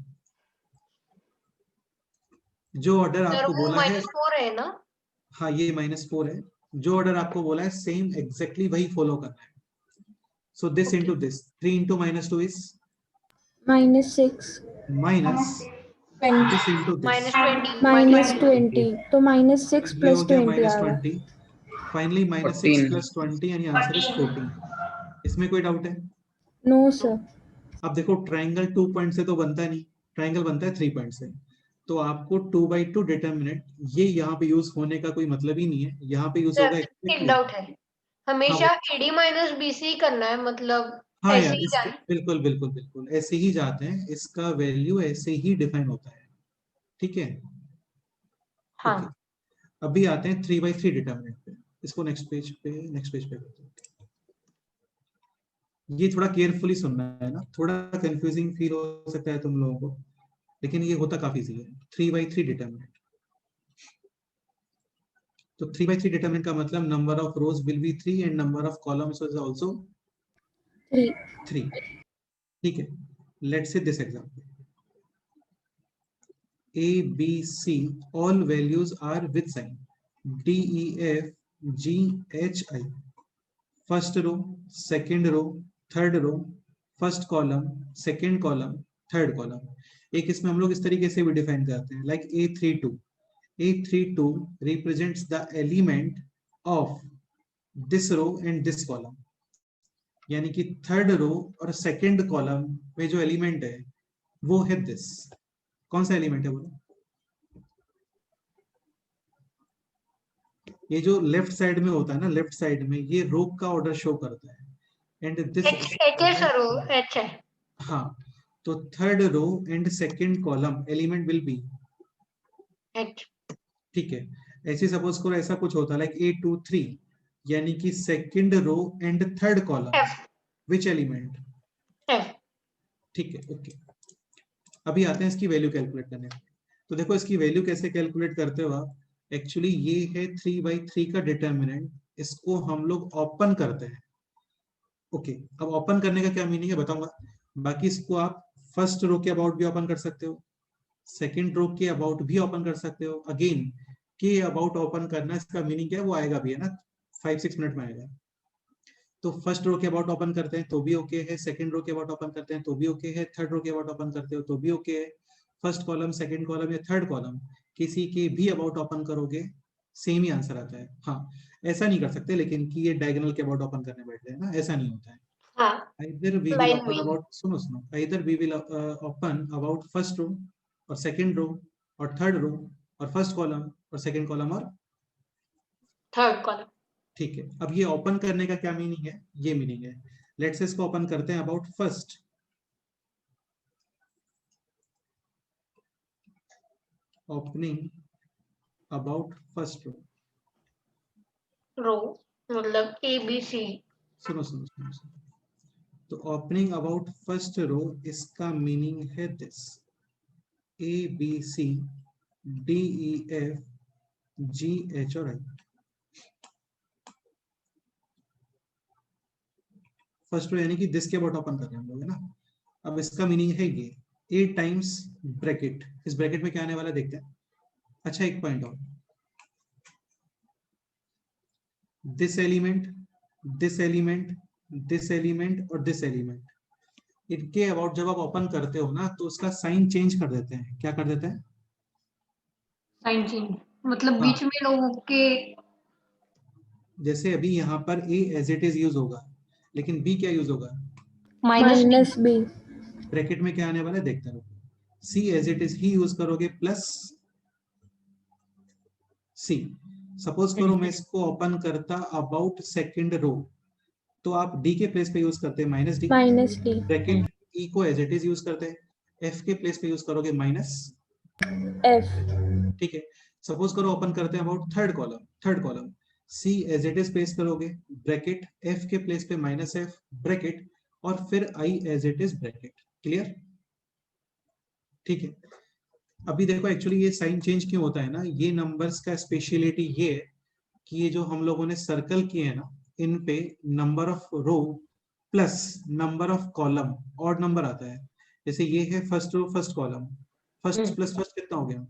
जो ऑर्डर सर आपको वो बोला है, -4 है ना? हाँ ये -4 है। जो ऑर्डर आपको बोला है सेम एग्जैक्टली वही फॉलो करना है। So this Okay. Into this, 3 into -2 is -6। Minus this into this, -20। -20। तो -6 ये हो + गया 20 आ गया। -20। फाइनली -6 14। + 20 यानी आंसर इज 14। इसमें कोई डाउट है? No sir. अब देखो ट्राइंगल 2 पॉइंट से तो बनता नहीं, ट्राइंगल बनता है 3 पॉइंट से। तो आपको 2/2 डिटर्मिनेंट ये यहाँ पे यूज होने का कोई मतलब ही नहीं है, यहाँ पे यूज सर होगा एक एक्चुअली। डाउट है, हाँ हमेशा AD - BC करना है मतलब हाँ ऐसे यार, ही इसके जाना? बिल्कुल बिल्कुल बिल्कुल ऐसे ही जाते हैं, इसका वैल्यू ऐसे ही डिफाइन होता है। ठीक है, ओके। हाँ। अभी आते हैं 3/3 डिटर्मिनेंट पे। इसको नेक्स्ट पेज पे करते हैं। ये थोड़ा केयरफुली सुनना है ना, थोड़ा कंफ्यूजिंग फील हो सकता है तुम लोगों को, लेकिन ये होता काफी इजी है। 3/3 डिटर्मिनेंट। तो 3/3 डिटर्मिनेंट का मतलब number of rose will be 3 and number of columns is also 3। 3। ठीक है, लेट्स से this example, A B C all values are with sign D E F G H I, first row, second row, third row, first column, second column, third column। एक इसमें हम लोग इस तरीके से भी डिफाइन करते हैं, like A32 represents the element of this row and this column, यानी कि थर्ड रो और सेकंड कॉलम में जो एलिमेंट है वो है दिस। कौन सा एलिमेंट है बोलो? ये जो लेफ्ट साइड में होता है ना, लेफ्ट साइड में ये रो का ऑर्डर शो करता है, एंड दिस H है सर, वो H है। हाँ, तो third row and second column element will be H। ठीक है। ऐसे सपोज करो ऐसा कुछ होता है लाइक A23, यानी कि second row and third column F। Which element? F। ठीक है, ओके। अभी आते हैं इसकी वैल्यू कैलकुलेट करने। तो देखो इसकी वैल्यू कैसे कैलकुलेट करते हो आप। एक्चुअली ये है 3/3 का डिटर्मिनेंट, इसको हम लोग ओपन करते हैं। ओके, अब ओपन करने का क्या मीनिंग है बताऊंगा। बाकी इसको आप फर्स्ट रो के अबाउट भी ओपन कर सकते हो, सेकंड रो के अबाउट भी ओपन कर सकते हो। अगेन के अबाउट ओपन करना, इसका मीनिंग क्या है वो आएगा भी, है ना, 5-6 मिनट में आएगा। तो फर्स्ट रो के अबाउट ओपन करते हैं तो भी ओके है, सेकंड रो के अबाउट ओपन करते हैं तो भी ओके है, थर्ड रो के अबाउट ओपन करते हो तो भी ओके है। फर्स्ट कॉलम, सेकंड कॉलम या थर्ड कॉलम किसी के भी अबाउट ओपन करोगे सेम ही आंसर आता है। हाँ, ऐसा नहीं कर सकते लेकिन कि ये डायगोनल के अबाउट ओपन करने बैठ जाए ना, ऐसा नहीं होता है। हाँ, either we will line open में। about सुनो either we will open about first row और second row और third row और first column और second column और थर्ड कॉलम। ठीक है। अब ये ओपन करने का क्या मीनिंग है, ये मीनिंग है। लेट्स से इसको ओपन करते हैं about first, opening about first row. Row मतलब ABC। सुनो, तो ओपनिंग अबाउट फर्स्ट रो इसका मीनिंग है दिस ABCDEFGH और I। फर्स्ट रो यानी कि दिस के अबाउट ओपन कर रहे हैं हम लोग, है ना। अब इसका मीनिंग है ये A टाइम्स ब्रैकेट, इस ब्रैकेट में क्या आने वाला देखते हैं। अच्छा, एक पॉइंट और, this element, this element, this element और दिस एलिमेंट, इनके अबाउट जब आप ओपन करते हो ना तो उसका साइन चेंज कर देते हैं। क्या कर देते हैं? साइन चेंज मतलब हाँ, बीच में लोगों के। जैसे अभी यहाँ पर A as it is use होगा, लेकिन B क्या यूज होगा? Minus B। ब्रैकेट में क्या आने वाला है देखते रहो। C एज इट इज ही यूज करोगे प्लस C। सपोज करो मैं इसको ओपन करता अबाउट सेकंड रो, तो आप D के प्लेस पे यूज करते हैं -D, -D। ब्रैकेट E को एज इट इज यूज करते हैं, F के प्लेस पे यूज करोगे F। ठीक है। सपोज करो ओपन करते हैं about third column, C as it is place करोगे, ब्रैकेट F के प्लेस पे -F, ब्रैकेट और फिर I as it is bracket. Clear? ठीक है। अभी देखो एक्चुअली ये साइन चेंज क्यों होता है ना, ये नंबर्स का स्पेशलिटी ये है कि ये जो हम लोगों ने सर्कल किए हैं ना, इन पे number of row plus number of column odd number आता है। जैसे ये है first row first column, first plus first कितना हो गया?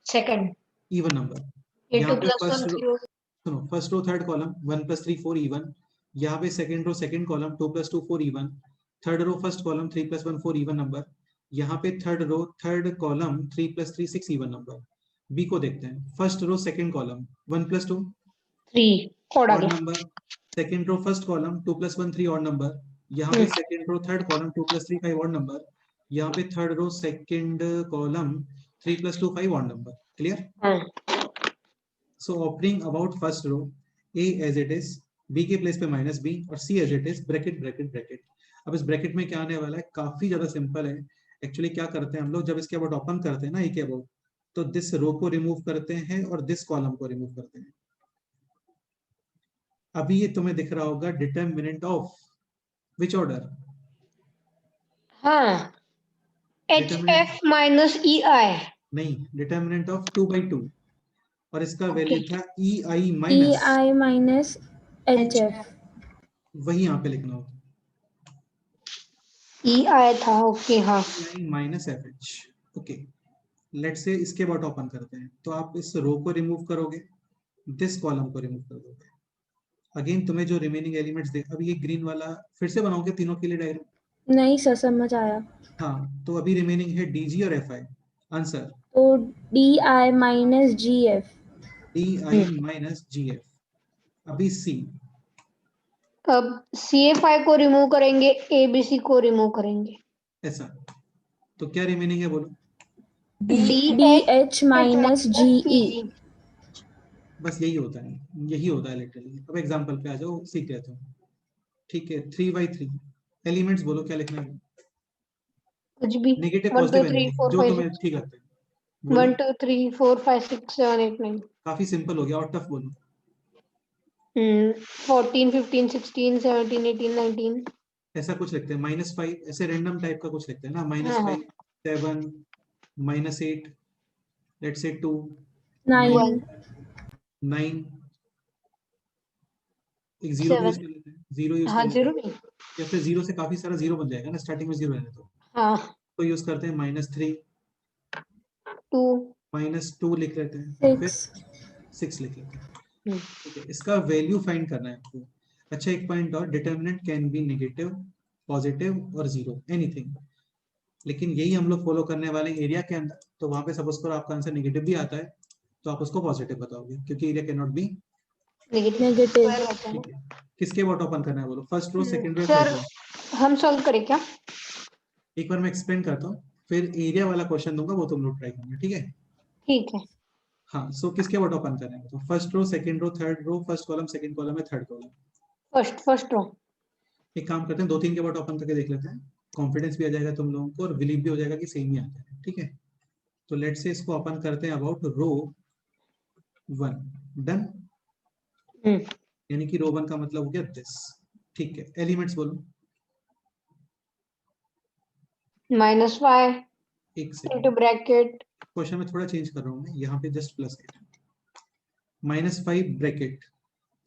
सेकंड। Even number. A2 यहाँ पे + 1 फर्स्ट रो, 3। सुनो, first row third column 1 + 3 4 even. यहाँ पे second row second column 2 + 2 4 even. Third row first column 3 + 1 4 even number. यहाँ पे third row third column 3 + 3 6 even number. B को देखते हैं, फर्स्ट रो सेकंड कॉलम 1 + 2 3 और ऑड आगे। Number, second row first column 2 + 1 3 odd number. यहाँ पे second row third column 2 + 3 5 odd number. यहाँ पे third row second column 3 + 2 5 odd number. Clear? So opening about first row, A as it is, B के place पे -B और C as it is, bracket bracket bracket. अब इस bracket में क्या आने वाला है, काफी ज्यादा सिंपल है। एक्चुअली क्या करते हैं हम लोग, जब इसके अबाउट ओपन करते हैं ना A के अबाउट, तो दिस रो को रिमूव करते हैं और दिस कॉलम को रिमूव करते हैं। अभी ये तुम्हें दिख रहा होगा डिटरमिनेंट ऑफ विच ऑर्डर? हाँ, डिटरमिनेंट HF - EI। नहीं, डिटरमिनेंट ऑफ 2/2 और इसका ओके। वैल्यू था EI माइनस, EI - HF। वही यहाँ पे लिखना होगा EI था, ओके। हाँ, EI minus FH। Okay, let say इसके अबाउट ओपन करते हैं, तो आप इस रो को रिमूव करोगे, दिस कॉलम को रिमूव कर दोगे। अगेन तुम्हें जो रिमेनिंग एलिमेंट्स दे, अब ये ग्रीन वाला फिर से बनाओगे तीनों के लिए डायग्राम। नहीं सर, समझ आया। हाँ, तो अभी रिमेनिंग है DG और FI। आंसर तो DI minus GF। DI minus GF। अभी C। अब CFI को रिमूव करेंगे, ABC को रिमूव करेंगे। ऐसा, तो क्या रिमेनिंग है बोलो? DH minus GE। बस यही होता है, यही होता है लिटरली। अब एग्जांपल पे आ जाओ, सीख गए तुम। ठीक है, 3/3 एलिमेंट्स बोलो क्या लिखना है? कुछ भी। नेगेटिव 1 2 पॉजिटिव 3 एनीथिंग 4 जो 5 तुम्हें 6। ठीक लगता है बोलो। 1 2 3 4 5 6 7 8 9। काफी सिंपल हो गया, और टफ बोलो। 14 15 16 17 18 19। ऐसा कुछ लिखते हैं -5, ऐसे रैंडम टाइप का कुछ लिखते हैं ना, हाँ, -5 7 -8 लेट्स से 2 9। 9। एक जीरो भी यूज 7। कर लेते हैं, जीरो यूज हाँ, कर लेते हैं, जरूरी। या फिर जीरो से काफी सारा जीरो बन जाएगा ना, स्टार्टिंग में जीरो रहने हाँ, तो यूज करते हैं -3 2। -2 लिख लेते हैं, और फिर 6। 6 लिख लेते हैं। ठीक है, इसका वैल्यू फाइंड करना है आपको। अच्छा, एक पॉइंट और, determinant can be negative, positive और जीरो, एनीथिंग। लेकिन यही हम लोग फॉलो करने वाले एरिया के अंदर। तो वहां पे सपोज करो आपका आंसर नेगेटिव भी आता है, तो आप उसको पॉजिटिव बताओगे, क्योंकि area can not be. Negative. Square होता है ठीक ना। है, किसके अबाउट ओपन करना है बोलो? First row, second row, third sir, row? हम सॉल्व करें क्या? एक बार मैं एक्सप्लेन करता हूँ, फिर एरिया वाला क्वेश्चन दूंगा, वो तुम लोग ट्राई करना, ठीक है? ठीक है। हाँ, सो किसके अबाउट ओपन करना है? तो first row, second row, third row, first column, second column है, थर्ड कॉलम। First row. एक काम करते हैं, 2 3 के अबाउट ओपन करके देख लेते हैं, कॉन्फिडेंस भी आ जाएगा तुम लोगों को, और बिलीव भी हो जाएगा कि सेम ही आता है। ठीक है, तो लेट से इसको ओपन करते हैं अबाउट रो 1। डन। यानी कि रो 1 का मतलब हो गया दिस। ठीक है, एलिमेंट्स बोलो। -5 एक इनटू सेकेंड, ब्रैकेट। क्वेश्चन में थोड़ा चेंज कर रहा हूँ मैं, यहाँ पे जस्ट प्लस है। -5 ब्रैकेट,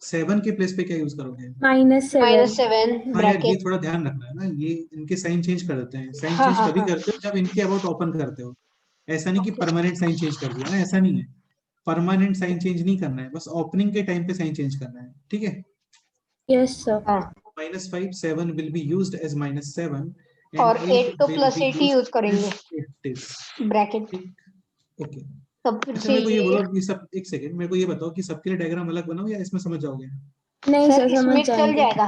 7 के प्लेस पे क्या यूज करोगे? -7। -7 हाँ यार, ये ब्रैकेट। थोड़ा ध्यान रखना है ना, ये इनके साइन चेंज कर देते हैं। साइन हाँ, चेंज हाँ, तभी हाँ। करते हो जब इनके अबाउट ओपन करते हो। ऐसा नहीं कि ओके। परमानेंट साइन चेंज कर दिया ना, ऐसा नहीं है। परमानेंट साइन चेंज नहीं करना है, बस ओपनिंग के टाइम पे साइन चेंज करना है। ठीक है, यस सर। हाँ, -5 7 will be used as -7 और and 8 8 तो will be +8 he used use करेंगे। as it is। ब्रैकेट। ठीक, ओके। तब फिर अच्छा, से मेरे को ये ये। बोलो कि सब, एक सेकेंड, मेरे को ये बताओ कि सबके लिए डायग्राम अलग बनाओ या इसमें समझ जाओगे? नहीं सर, सर, समझ इसमें चल जाएंगे। जाएगा,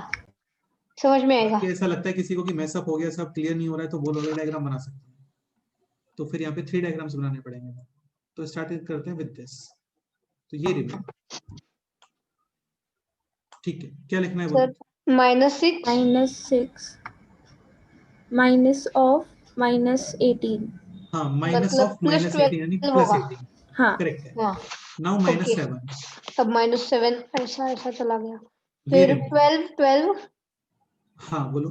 समझ में आएगा। बाकी ऐसा लगता है किसी को कि मैसअप हो गया, सब क्लियर नहीं हो रहा है, तो बोलो, अलग डायग्राम बना सकते हैं। तो फिर यहाँ पे 3 डायग्राम्स बनाने पड़ेंगे। तो स्टार्ट करते हैं विद दिस। तो ये रिमेन। ठीक है, क्या लिखना है सर, बोलो? -6 -6 माइनस ऑफ -18। हाँ, माइनस मतलब ऑफ -18 यानी +12 होगा। +18। हाँ। करेक्ट है। हाँ, नाउ ओके। -7। तब -7 ऐसा ऐसा चला गया। ये फिर रिमेन। 12 12 हाँ बोलो।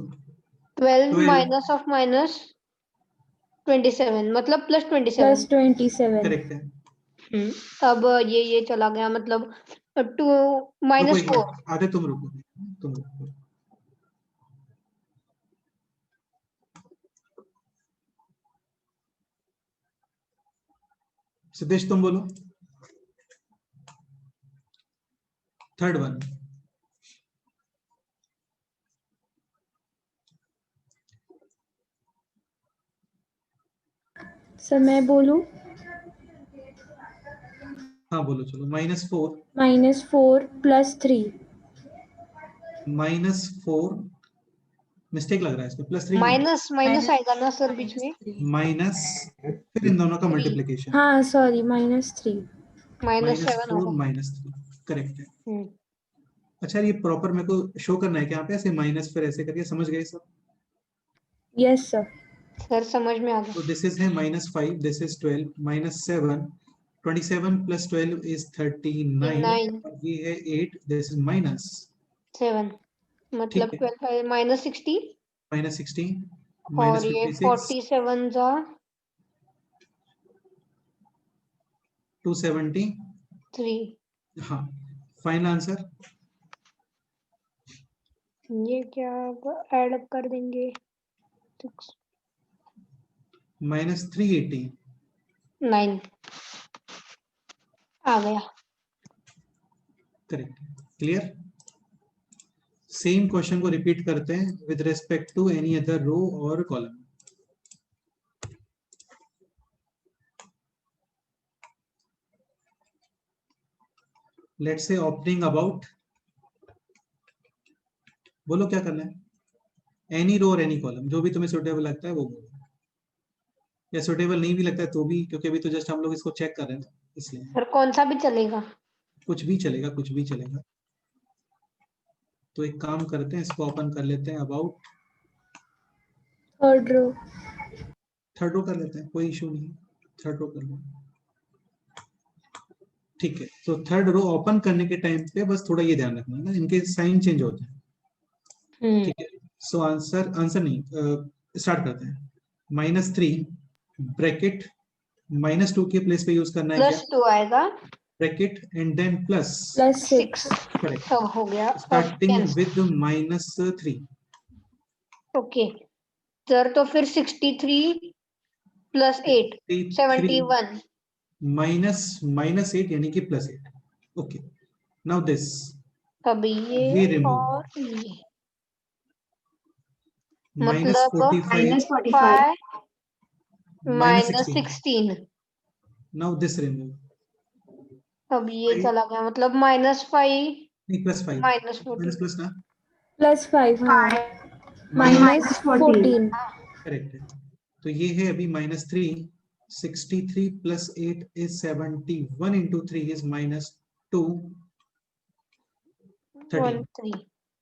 12 12। माइनस ऑफ -27 मतलब +27। +27। करेक्ट है। अब ये चला गया, मतलब 2 रुको एक -4। मिनट, आधे तुम रुको, तुम रुको। सिद्धेश तुम बोलो, थर्ड वन। सर मैं बोलूं? हाँ बोलो, चलो। -4। -4 +3। -4 मिस्टेक लग रहा है इसमें, +3 नहीं है। माइनस माइनस आएगा ना सर बीच में? माइनस, फिर इन दोनों का 3 मल्टीप्लीकेशन। हाँ सॉरी, -3। -7 -4 होगा। -3, करेक्ट है। हम्म। अच्छा, ये प्रॉपर मेरे को शो करना है क्या यहाँ पे, ऐसे माइनस फिर ऐसे करके, समझ गए सब? Yes sir. सर, समझ में आ गया। तो दिस इज है -5, दिस इज 12, -7, 27 + 12 इज 39, 9 और ये है 8, दिस इज माइनस। 7 ठीक मतलब है, 12 -60। -16 और ये -56 47 जा 270। 3। हाँ, फाइनल आंसर ये क्या ऐड अप कर देंगे? 6 -380। 9 आ गया। Correct, clear. सेम क्वेश्चन को रिपीट करते हैं with respect to any other row और column. Let's say opening about, बोलो क्या करना है, एनी रो और एनी कॉलम, जो भी तुम्हें सुटेबल लगता है वो बोलो, या सुटेबल नहीं भी लगता है तो भी, क्योंकि अभी तो जस्ट हम लोग इसको चेक कर रहे हैं ना, इसलिए सर कौन सा भी चलेगा? कुछ भी चलेगा, कुछ भी चलेगा। तो एक काम करते हैं, इसको ओपन कर लेते हैं about, third row. Third row कर लेते हैं, कोई इशू नहीं, थर्ड रो कर लो। ठीक है, तो थर्ड रो ओपन करने के टाइम पे बस थोड़ा ये ध्यान रखना ना, इनके साइन चेंज होते हैं। ठीक है, सो आंसर नहीं, स्टार्ट करते हैं। -3 ब्रैकेट, -2 के प्लेस पे यूज करना है क्या, +2 आएगा, bracket and then plus +6। Correct, सब हो गया। Starting with -3। ओके सर, तो फिर 63 + 8 71। -8 यानी कि +8। ओके, नाउ दिस, अभी ये ये रिमूव, और ये, -45 5 -16, -16। नाउ दिस रिमूव, अब ये 5 चला गया, मतलब -5 नहीं +5, -14। प्लस ना, +5 हाँ, -14 -14। करेक्ट है। तो ये है अभी -3, 63 + 8 is 71 into 3 is -2 13। 13।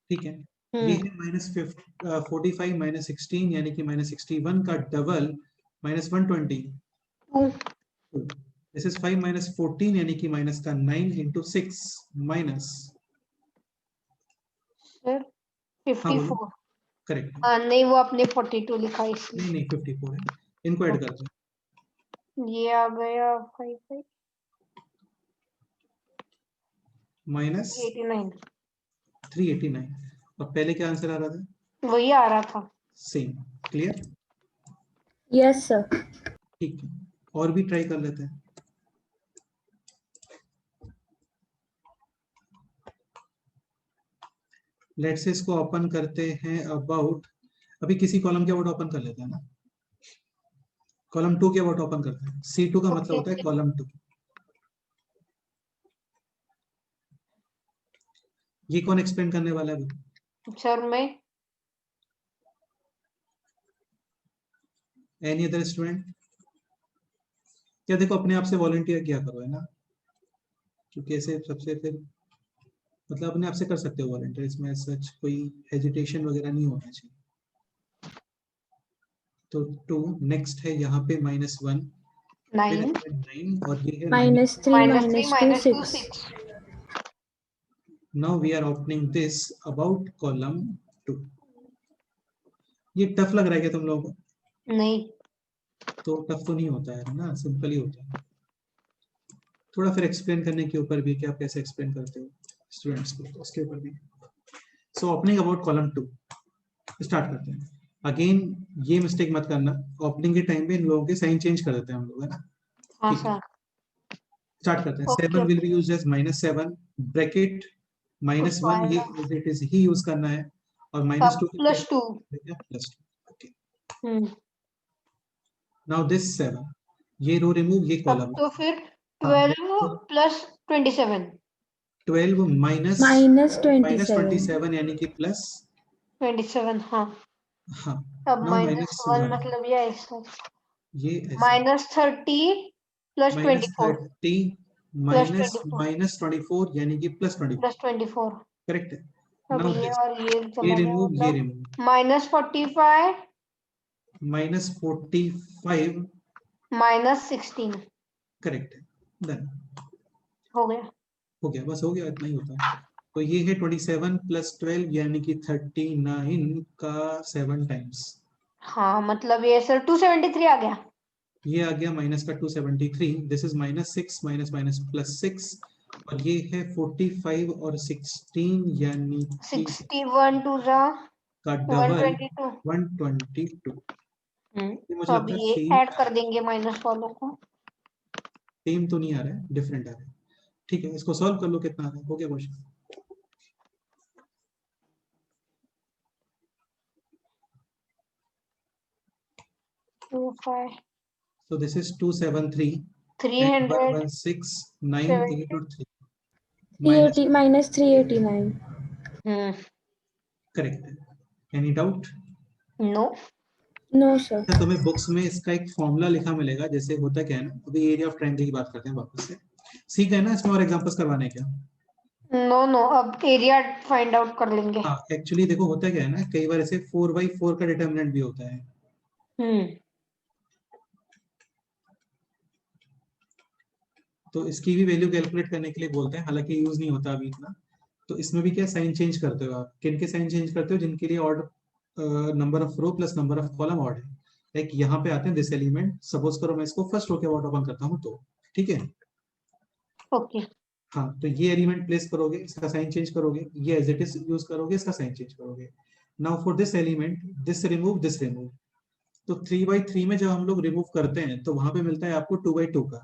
ठीक है, ये है -45 -16 यानी कि -61 का डबल -120। दिस इज 5 -14 यानी कि माइनस का 9 into 6 माइनस, सर हाँ बोलो, 54। करेक्ट, हाँ नहीं, वो आपने 42 लिखा इसलिए। नहीं 54 है, इनको ऐड करते हैं, ये आ गया 5 -389। 89। और पहले क्या आंसर आ रहा था, वही आ रहा था। Same, clear. Yes sir. ठीक है, और भी ट्राई कर लेते हैं। लेट्स से इसको ओपन करते हैं अबाउट, अभी किसी कॉलम के अबाउट ओपन कर लेते हैं ना, कॉलम 2 के अबाउट ओपन करते हैं, C2 का मतलब होता है कॉलम 2। ये कौन एक्सप्लेन करने वाला है अभी, सर मैं। एनी अदर स्टूडेंट, क्या देखो अपने आप से वॉलंटियर किया करो, है ना, क्योंकि ऐसे सबसे फिर मतलब अपने आप से कर सकते हो वॉलंटियर, इसमें सच कोई हेजिटेशन वगैरह नहीं होना चाहिए। तो 2 नेक्स्ट है यहाँ पे -1, फिर 9 9 और ये है -3 -3 -2 -2 6। 6। Now we are opening this about column 2। ये टफ लग रहा है क्या तुम लोगों को, नहीं तो टफ तो नहीं होता है ना, सिंपल ही होता है। थोड़ा फिर एक्सप्लेन करने के ऊपर भी कि आप कैसे एक्सप्लेन करते हो स्टूडेंट्स को, तो उसके ऊपर भी। So opening about column 2 start करते हैं। अगेन ये मिस्टेक मत करना, ओपनिंग के टाइम पे इन लोगों के साइन चेंज कर देते हैं हम लोग, है ना। हाँ ठीक है, सर। स्टार्ट करते हैं। Okay 7 will be used as -7 bracket, -1 ये एज इट इज ही यूज करना है, और -2 के place +2। +2। Okay, hmm. Now this 7, ये रो रिमूव, ये अब कॉलम, तो फिर हाँ 12 + 27। 12 माइनस -27। -27 यानी कि प्लस, 27 हाँ। हाँ, अब नाउ -1 -1 मतलब ये ऐसा, ये ऐसे, -30 + 24 -30 +24 -24 यानी कि +24, +24। करेक्ट है। अब नाउ ये दिस, और ये ये चला गया, रिमूव, ये मतलब रिमूव, -45 -45 -16 करेक्ट है, डन, हो गया। हो गया, बस हो गया, इतना ही होता है। तो ये है 27 + 12 यानी कि 39 का 7 टाइम्स, हाँ मतलब ये सर 273 आ गया। ये आ गया माइनस का 273, दिस इज -6 माइनस +6, और ये है 45 और 16 यानी कि 61 2 जा का डबल 122। 122। ये मुझे अब लगता है ये सेम, ऐड कर देंगे माइनस वालों को। सेम तो नहीं आ रहा है, डिफरेंट आ रहा है। ठीक है, इसको सॉल्व कर लो, कितना आ रहा है, हो गया question. 125, So this is 273 and 300, 116,982 3 minus 380 minus 389. correct. Any doubt? No. No, sir. तो तुम्हें बुक्स में इसका एक फॉर्मूला लिखा मिलेगा, जैसे होता क्या है ना, अभी एरिया ऑफ ट्रायंगल की बात करते हैं वापस से, सीख है ना, इसमें और एग्जांपल्स करवाने क्या? नो, अब एरिया फाइंड आउट कर लेंगे। हाँ एक्चुअली देखो होता क्या है ना, कई बार ऐसे 4/4 का डिटर्मिनेंट भी होता है। तो इसकी भी वैल्यू कैलकुलेट करने के लिए बोलते हैं, हालांकि यूज नहीं होता अभी इतना। तो इसमें भी क्या साइन चेंज करते हो आप, किन के साइन चेंज करते हो? जिनके लिए odd number of row plus number of column odd है। लाइक यहाँ पे आते हैं दिस एलिमेंट, सपोज करो मैं इसको फर्स्ट रो के अबाउट ओपन करता हूँ, तो ठीक है। ओके। हाँ तो ये एलिमेंट प्लेस करोगे, इसका साइन चेंज करोगे, ये एज इट इज यूज करोगे, इसका साइन चेंज करोगे। Now for this element this remove. तो 3/3 में जब हम लोग रिमूव करते हैं तो वहां पे मिलता है आपको 2/2 का।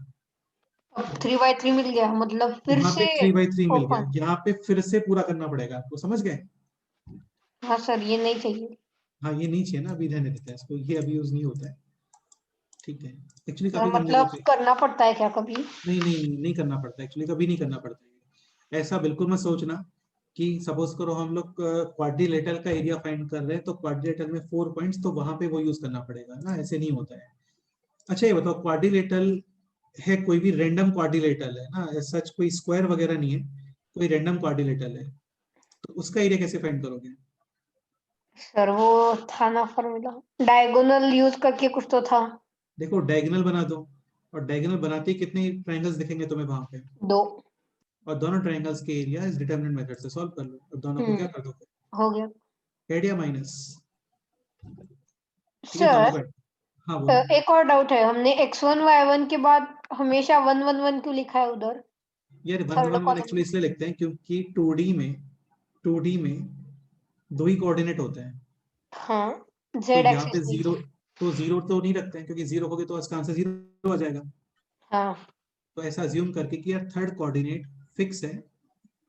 3/3 मिल गया, मतलब फिर यहाँ पे से 3/3 मिल गया, ओपन। यहाँ पे फिर से पूरा करना पड़ेगा आपको, समझ गए? हाँ सर, ये नहीं चाहिए। हाँ ये नहीं चाहिए ना, अभी रहने देता है इसको, ये अभी यूज नहीं होता है, ठीक है। एक्चुअली और काफी कम जगह मतलब पे, करना पड़ता है क्या कभी? नहीं करना पड़ता, एक्चुअली कभी नहीं करना पड़ता है। ऐसा बिल्कुल मत सोचना कि सपोज करो हम लोग क्वाड्रिलेटरल का एरिया फाइंड कर रहे हैं, तो क्वाड्रिलेटरल में 4 पॉइंट्स, तो वहां पे वो यूज करना पड़ेगा ना, ऐसे नहीं होता है। अच्छा ये बताओ, क्वाड्रिलेटरल है, कोई भी रैंडम क्वाड्रिलेटरल है ना, सच कोई स्क्वायर वगैरह नहीं है, कोई रैंडम क्वाड्रिलेटरल है, तो उसका एरिया कैसे फाइंड करोगे? सर वो था ना फॉर्मूला, डायगोनल यूज करके कुछ तो था। देखो डायगोनल बना दो, और डायगोनल बनाते ही कितने ट्रायंगल्स दिखेंगे तुम्हें वहां पे, 2। और दोनों ट्रायंगल्स के एरिया इस डिटरमिनेंट मेथड से सॉल्व कर लो, और दोनों को क्या कर दो, हो गया। एड या माइनस, ठीक है दोनों सर का। हाँ बोलो। एक और डाउट है, हमने x1 y1 के बाद हमेशा 1 1 1 क्यों लिखा है उधर यार one third one one column actually में? इसलिए लिखते हैं क्योंकि 2D में दो ही कोऑर्डिनेट होते हैं। हाँ, तो z यहाँ एक्सिस पे भी। जीरो, तो जीरो तो नहीं रखते हैं, क्योंकि जीरो हो गए तो इसका आंसर जीरो आ जाएगा। हाँ। तो ऐसा अज्यूम करके कि यार थर्ड कोऑर्डिनेट फिक्स है,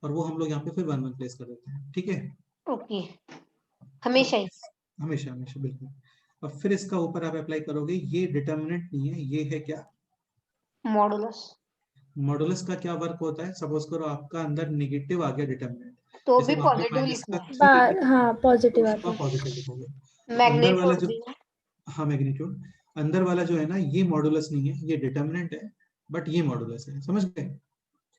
और वो हम लोग यहाँ पे फिर 1 1 प्लेस कर देते हैं, ठीक है। ओके, हमेशा ही। हमेशा हमेशा बिल्कुल। और फिर इसका ऊपर आप अप्लाई करोगे, ये डिटर्मिनेंट नहीं है, ये है क्या, मॉडुलस। मॉडुलस का क्या वर्क होता है? सपोज करो आपका अंदर नेगेटिव आ गया डिटर्मिनेंट, तो जैसे भी वहां पे पॉजिटिव माइनस लिखना का है। 3 है, हाँ तो पॉजिटिव उसको आता आप है। पॉजिटिव लिखोगे। तो अंदर वाला मैग्नीट्यूड जो, भी। हाँ मैग्नीट्यूड, अंदर वाला जो है ना, ये मॉडुलस नहीं है, ये डिटर्मिनेंट है, बट ये मॉडुलस है, समझ गए?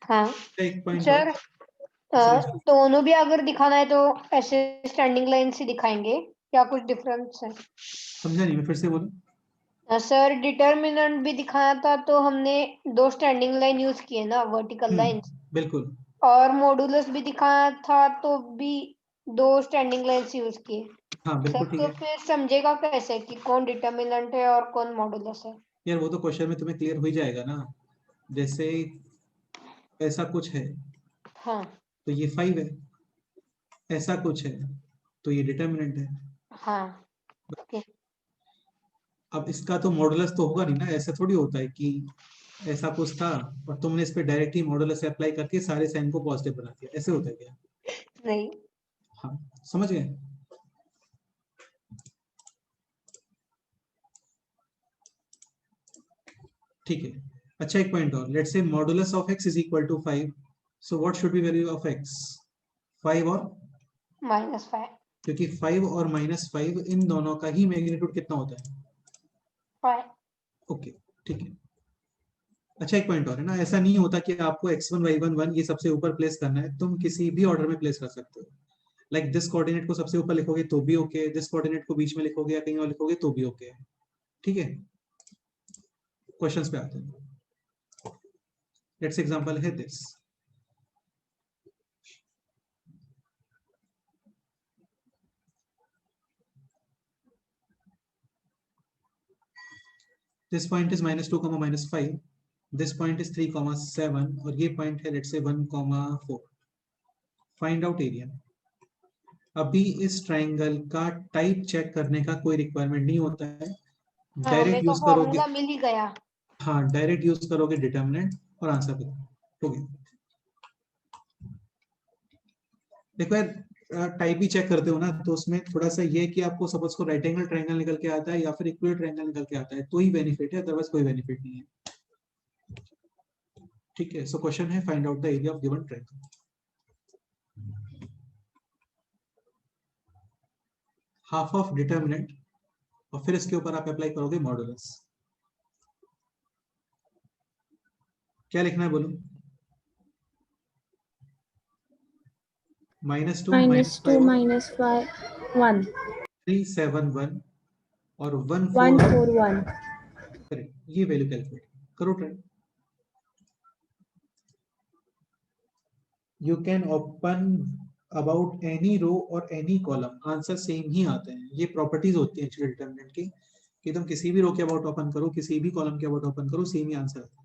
हाँ एक पॉइंट और, सर, सॉरी सॉरी, दोनों भी अगर दिखाना है तो ऐसे स्टैंडिंग लाइन से दिखाएंगे, क्या कुछ डिफरेंस है? समझा नहीं, मैं फिर से बोलूं? सर डिटर्मिनेंट भी दिखाना था तो हमने 2 स्टैंडिंग लाइन यूज किए ना, वर्टिकल लाइंस। बिल्कुल। और मॉडुलस भी दिखाना था तो भी 2 स्टैंडिंग लाइंस यूज किए। हाँ सर बिल्कुल ठीक तो है। फिर समझेगा कैसे कि कौन डिटर्मिनेंट है और कौन मॉडुलस है? यार वो तो क्वेश्चन में तुम्हें क्लियर हो ही जाएगा ना, जैसे ऐसा कुछ है हाँ। तो ये 5 है, ऐसा कुछ है तो ये डिटर्मिनेंट है। हाँ। ओके। अब इसका तो मॉडुलस तो होगा नहीं ना, ऐसा थोड़ी होता है कि ऐसा कुछ था और तुमने इस पे डायरेक्ट ही मॉडुलस अप्लाई करके सारे साइन को पॉजिटिव बना दिया, ऐसे होता है क्या? नहीं। हाँ समझ गए। ठीक है। अच्छा एक पॉइंट और, let's say modulus of x is equal to 5, so what should be value of x? 5 और, -5। क्योंकि 5 और -5 इन दोनों का ही मैग्नीट्यूड कितना होता है? 5। ओके ठीक है। अच्छा एक पॉइंट और है ना, ऐसा नहीं होता कि आपको x1 y1 1 ये सबसे ऊपर प्लेस करना है, तुम किसी भी ऑर्डर में प्लेस कर सकते हो। लाइक दिस कोऑर्डिनेट को सबसे ऊपर लिखोगे तो भी ओके, दिस कोऑर्डिनेट को बीच में लिखोगे या कहीं और लिखोगे तो भी ओके, ठीक है। क्वेश्चंस पे आते हैं। लेट्स एग्जांपल है this, this point is -2, -5, this point is 3, 7, और ये पॉइंट है लेट्स से 1, 4। Find out area. अभी इस ट्राइंगल का टाइप चेक करने का कोई रिक्वायरमेंट नहीं होता है, हाँ, हमें डायरेक्ट तो यूज करोगे। फॉर्मूला मिल ही गया। हाँ डायरेक्ट यूज करोगे डिटर्मिनेंट और आंसर हो गया। देखो यार टाइप ही चेक करते हो ना, तो उसमें थोड़ा सा ये कि आपको सपोज को राइट एंगल ट्रायंगल निकल के आता है या फिर इक्वल ट्रायंगल निकल के आता है तो ही बेनिफिट है, अदरवाइज कोई बेनिफिट नहीं है। ठीक है, सो क्वेश्चन है find out the area of given triangle. Half of determinant और फिर इसके ऊपर आप अप्लाई करोगे मॉडुलस। क्या लिखना है बोलो? -2 -2 -5 -5 1 371 और 141 करेक्ट, ये वैल्यू कैलकुलेट करो try. You can open about any row और एनी कॉलम, आंसर सेम ही आते हैं। ये प्रॉपर्टीज होती है एक्चुअली डिटरमिनेंट की कि तुम किसी भी रो के अबाउट ओपन करो, किसी भी कॉलम के अबाउट ओपन करो, सेम ही आंसर आता है।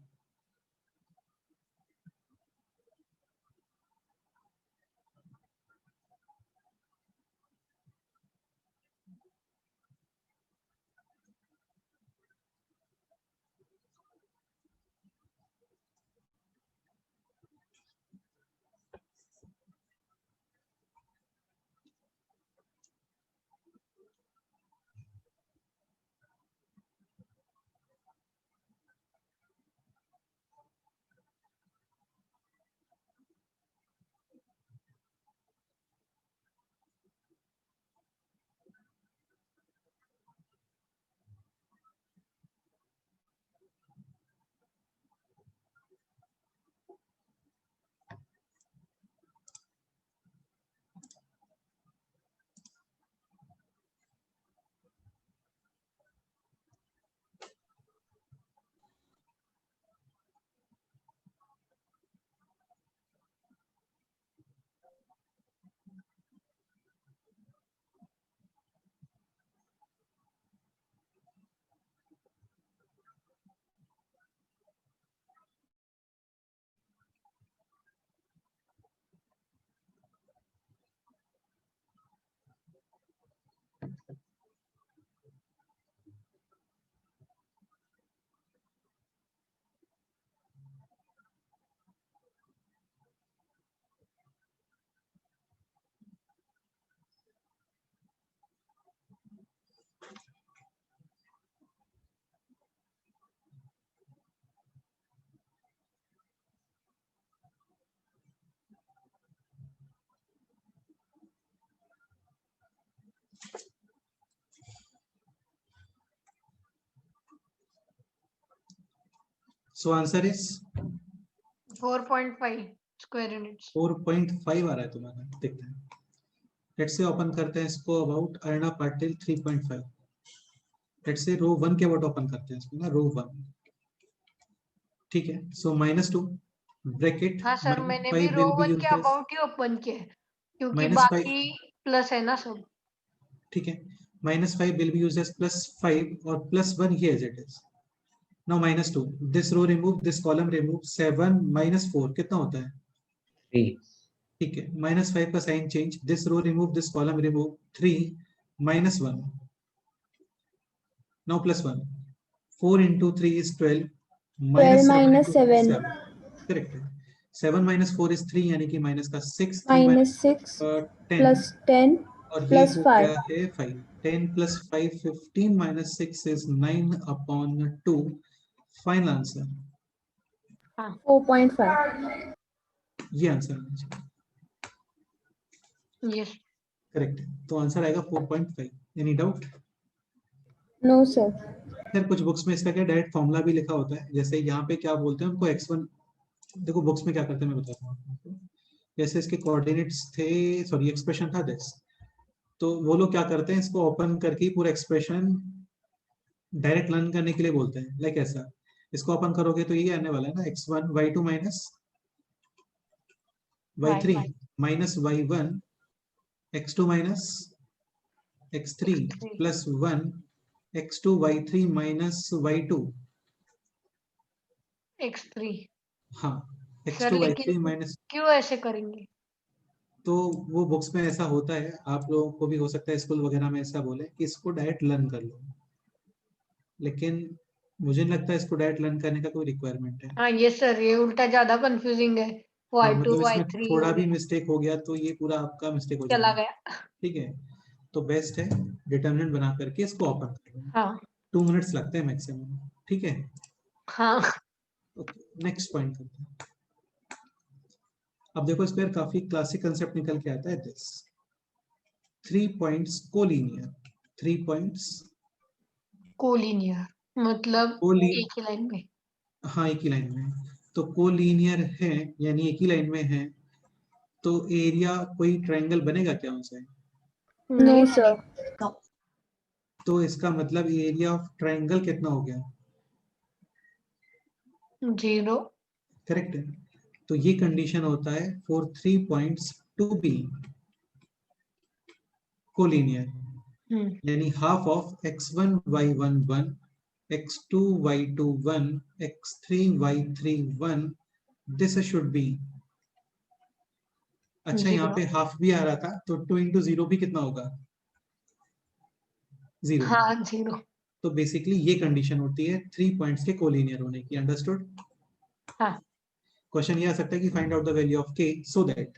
So answer is 4.5 square units. 4.5 आ रहा है तुम्हारा, देखते हैं। लेट्स से ओपन करते हैं इसको about Arna Patil 3.5। Let's say रो 1 के अबाउट ओपन करते हैं इसको ना, रो 1। ठीक है, सो -2 ब्रैकेट हाँ सर, मैंने भी -5 रो विल बी 1 के यूज्ड एज अबाउट ही ओपन किया है क्योंकि -5। बाकी प्लस है ना सब। ठीक है, -5 will be used as +5 और +1 here as it is. Now -2. This row remove, this column remove. 7 -4 कितना होता है? 3 ठीक है, -5 का sign change. This row remove, this column remove. 3 -1. Now +1. 4 into 3 is 12. 12 -7 into 3 is -7 7. Correct है. 7 - 4 is 3 यानी कि माइनस का 6. 3 -6 10 +10 और ये हो +5 गया है 5. 10 + 5 15 - 6 is 9/2. फाइनल आंसर 4.5 ये आंसर आना चाहिए। यस। करेक्ट है, तो आंसर आएगा 4.5। Any doubt? No sir. Sir कुछ बुक्स में इसका क्या डायरेक्ट फॉर्मूला भी लिखा होता है, जैसे यहाँ पे क्या बोलते हैं उनको x1। देखो बुक्स में क्या करते हैं मैं बताता हूँ आपको। जैसे इसके कोऑर्डिनेट्स थे, सॉरी एक्सप्रेशन था दिस, तो वो लोग क्या करते हैं इसको ओपन करके पूरा एक्सप्रेशन डायरेक्ट लर्न करने के लिए बोलते हैं। लाइक ऐसा, इसको ओपन करोगे तो ये आने वाला है ना x1 y2 minus y3 minus y1 x2 minus x3 plus 1 x2 y3 minus y2 x3। हाँ सर x2 y3 लेकिन माइनस, क्यों ऐसे करेंगे? तो वो बुक्स में ऐसा होता है, आप लोगों को भी हो सकता है स्कूल वगैरह में ऐसा बोले कि इसको डायरेक्ट लर्न कर लो, लेकिन मुझे नहीं लगता इसको डायरेक्ट लर्न करने का कोई रिक्वायरमेंट है। हाँ ये सर, ये उल्टा ज्यादा कंफ्यूजिंग है। हाँ, y2 मतलब इसमें y3 थोड़ा हो भी गया, मिस्टेक हो गया तो ये पूरा आपका मिस्टेक हो चला जाएगा। गया। ठीक है, तो बेस्ट है डिटरमिनेंट बना करके इसको ओपन करना। हाँ 2 मिनट्स लगते हैं मैक्सिमम। ठीक है, हाँ ओके, नेक्स्ट पॉइंट करते हैं। अब देखो इस पर काफी क्लासिक कंसेप्ट निकल के आता है। This 3 points collinear, 3 points collinear मतलब कोली, एक ही लाइन में। हाँ एक ही लाइन में, तो कोलिनियर है यानी एक ही लाइन में है, तो एरिया कोई ट्रायंगल बनेगा क्या उनसे? No, नहीं sir. बनेगा। तो इसका मतलब एरिया ऑफ ट्रायंगल कितना हो गया? 0। करेक्ट है। तो ये कंडीशन होता है for 3 points to be collinear, यानी half of x1 y1 1, x2 y2 1, x3 y3 1, this should be. अच्छा, यहाँ 0। पे हाफ भी आ रहा था, तो 2 इंटू 0 भी कितना होगा? 0। हाँ 0। तो बेसिकली ये कंडीशन होती है 3 पॉइंट्स के कोलिनियर होने की। अंडरस्टूड? हाँ क्वेश्चन ये आ सकता है कि find out the value of k so that,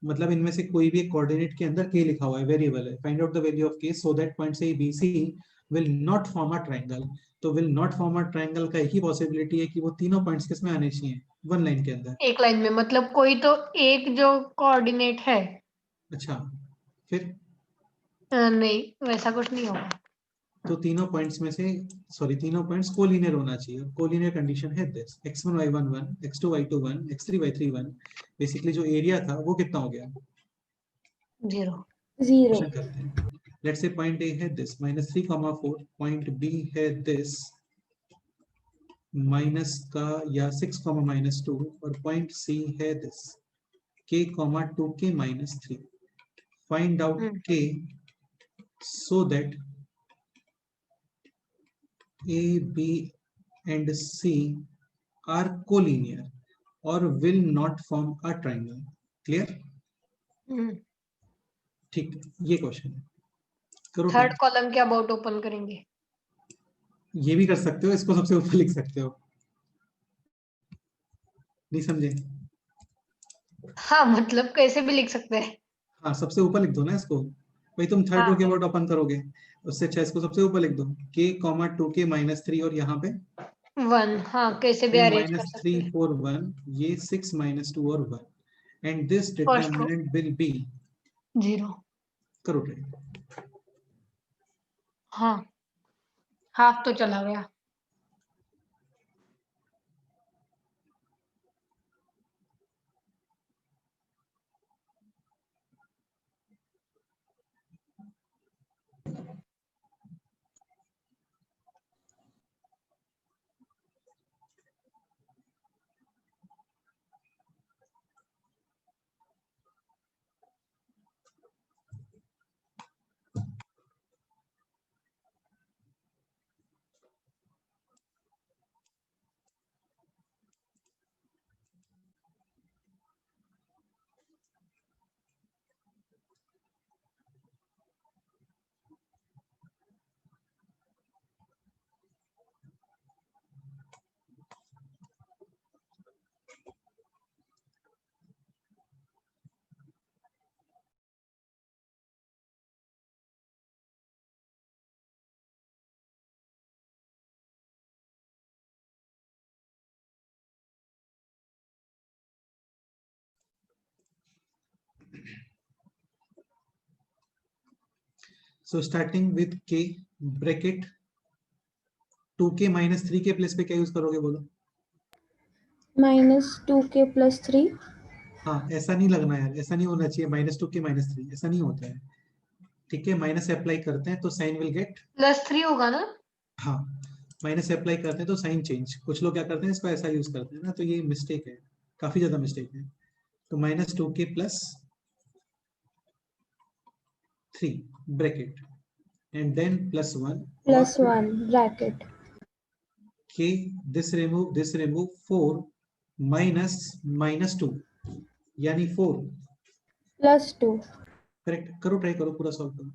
मतलब इनमें से कोई भी एक कोऑर्डिनेट के अंदर k लिखा हुआ है, वेरिएबल है, find out the value of k so that points a b c will not form a triangle. तो will not form a triangle का एक ही पॉसिबिलिटी है कि वो तीनों पॉइंट्स किसमें आने चाहिए? वन लाइन के अंदर। एक लाइन में, मतलब कोई तो एक जो कोऑर्डिनेट है। अच्छा, फिर नहीं वैसा कुछ नहीं होगा। तो तीनों पॉइंट्स में से, सॉरी तीनों पॉइंट्स कोलिनियर होना चाहिए। कोलिनियर कंडीशन है this x1 y1 1, x2 y2 1, x3 y3 1। Basically जो एरिया था वो कितना हो गया? 0। 0. क्वेश्चन करते हैं। लेट्स से पॉइंट ए है दिस -3, 4, पॉइंट बी है दिस माइनस का या 6, -2, और पॉइंट सी है this k, 2k -3। Find out k so that a b and c are collinear or will not form a triangle. Clear? ठीक, ये question है, करो ट्राई। थर्ड कॉलम के अबाउट ओपन करेंगे। ये भी कर सकते हो, इसको सबसे ऊपर लिख सकते हो। नहीं समझे? हाँ मतलब कैसे भी लिख सकते हैं। हाँ, सबसे ऊपर लिख दो ना इसको। भाई तुम थर्ड रो हाँ के अबाउट ओपन करोगे, उससे अच्छा इसको सबसे ऊपर लिख दो, k, 2k -3, और यहाँ पे 1, हाँ कैसे भी 2 अरेंज कर सकते -3 हैं। 4 1, ये 6 -2 और 1, and this first row determinant will be. 0। करो ट्राई। हाँ हाफ तो चला गया। So starting with k bracket 2k -3 के प्लेस पे क्या यूज करोगे बोलो? -2k + 3. हाँ, ऐसा नहीं लगना यार, ऐसा नहीं होना चाहिए, -2k -3 ऐसा नहीं होता है। ठीक है, माइनस अप्लाई करते हैं तो साइन विल गेट, +3 होगा ना। हाँ माइनस अप्लाई करते हैं तो साइन चेंज। कुछ लोग क्या करते हैं, इसको ऐसा यूज करते हैं ना, तो ये मिस्टेक है, काफी ज्यादा मिस्टेक है। तो -2k + 3 ब्रैकेट एंड देन +1, और +1 bracket. k, this remove 4 minus -2 यानी 4। +2. करेक्ट, करो ट्राई करो, पूरा सॉल्व करो।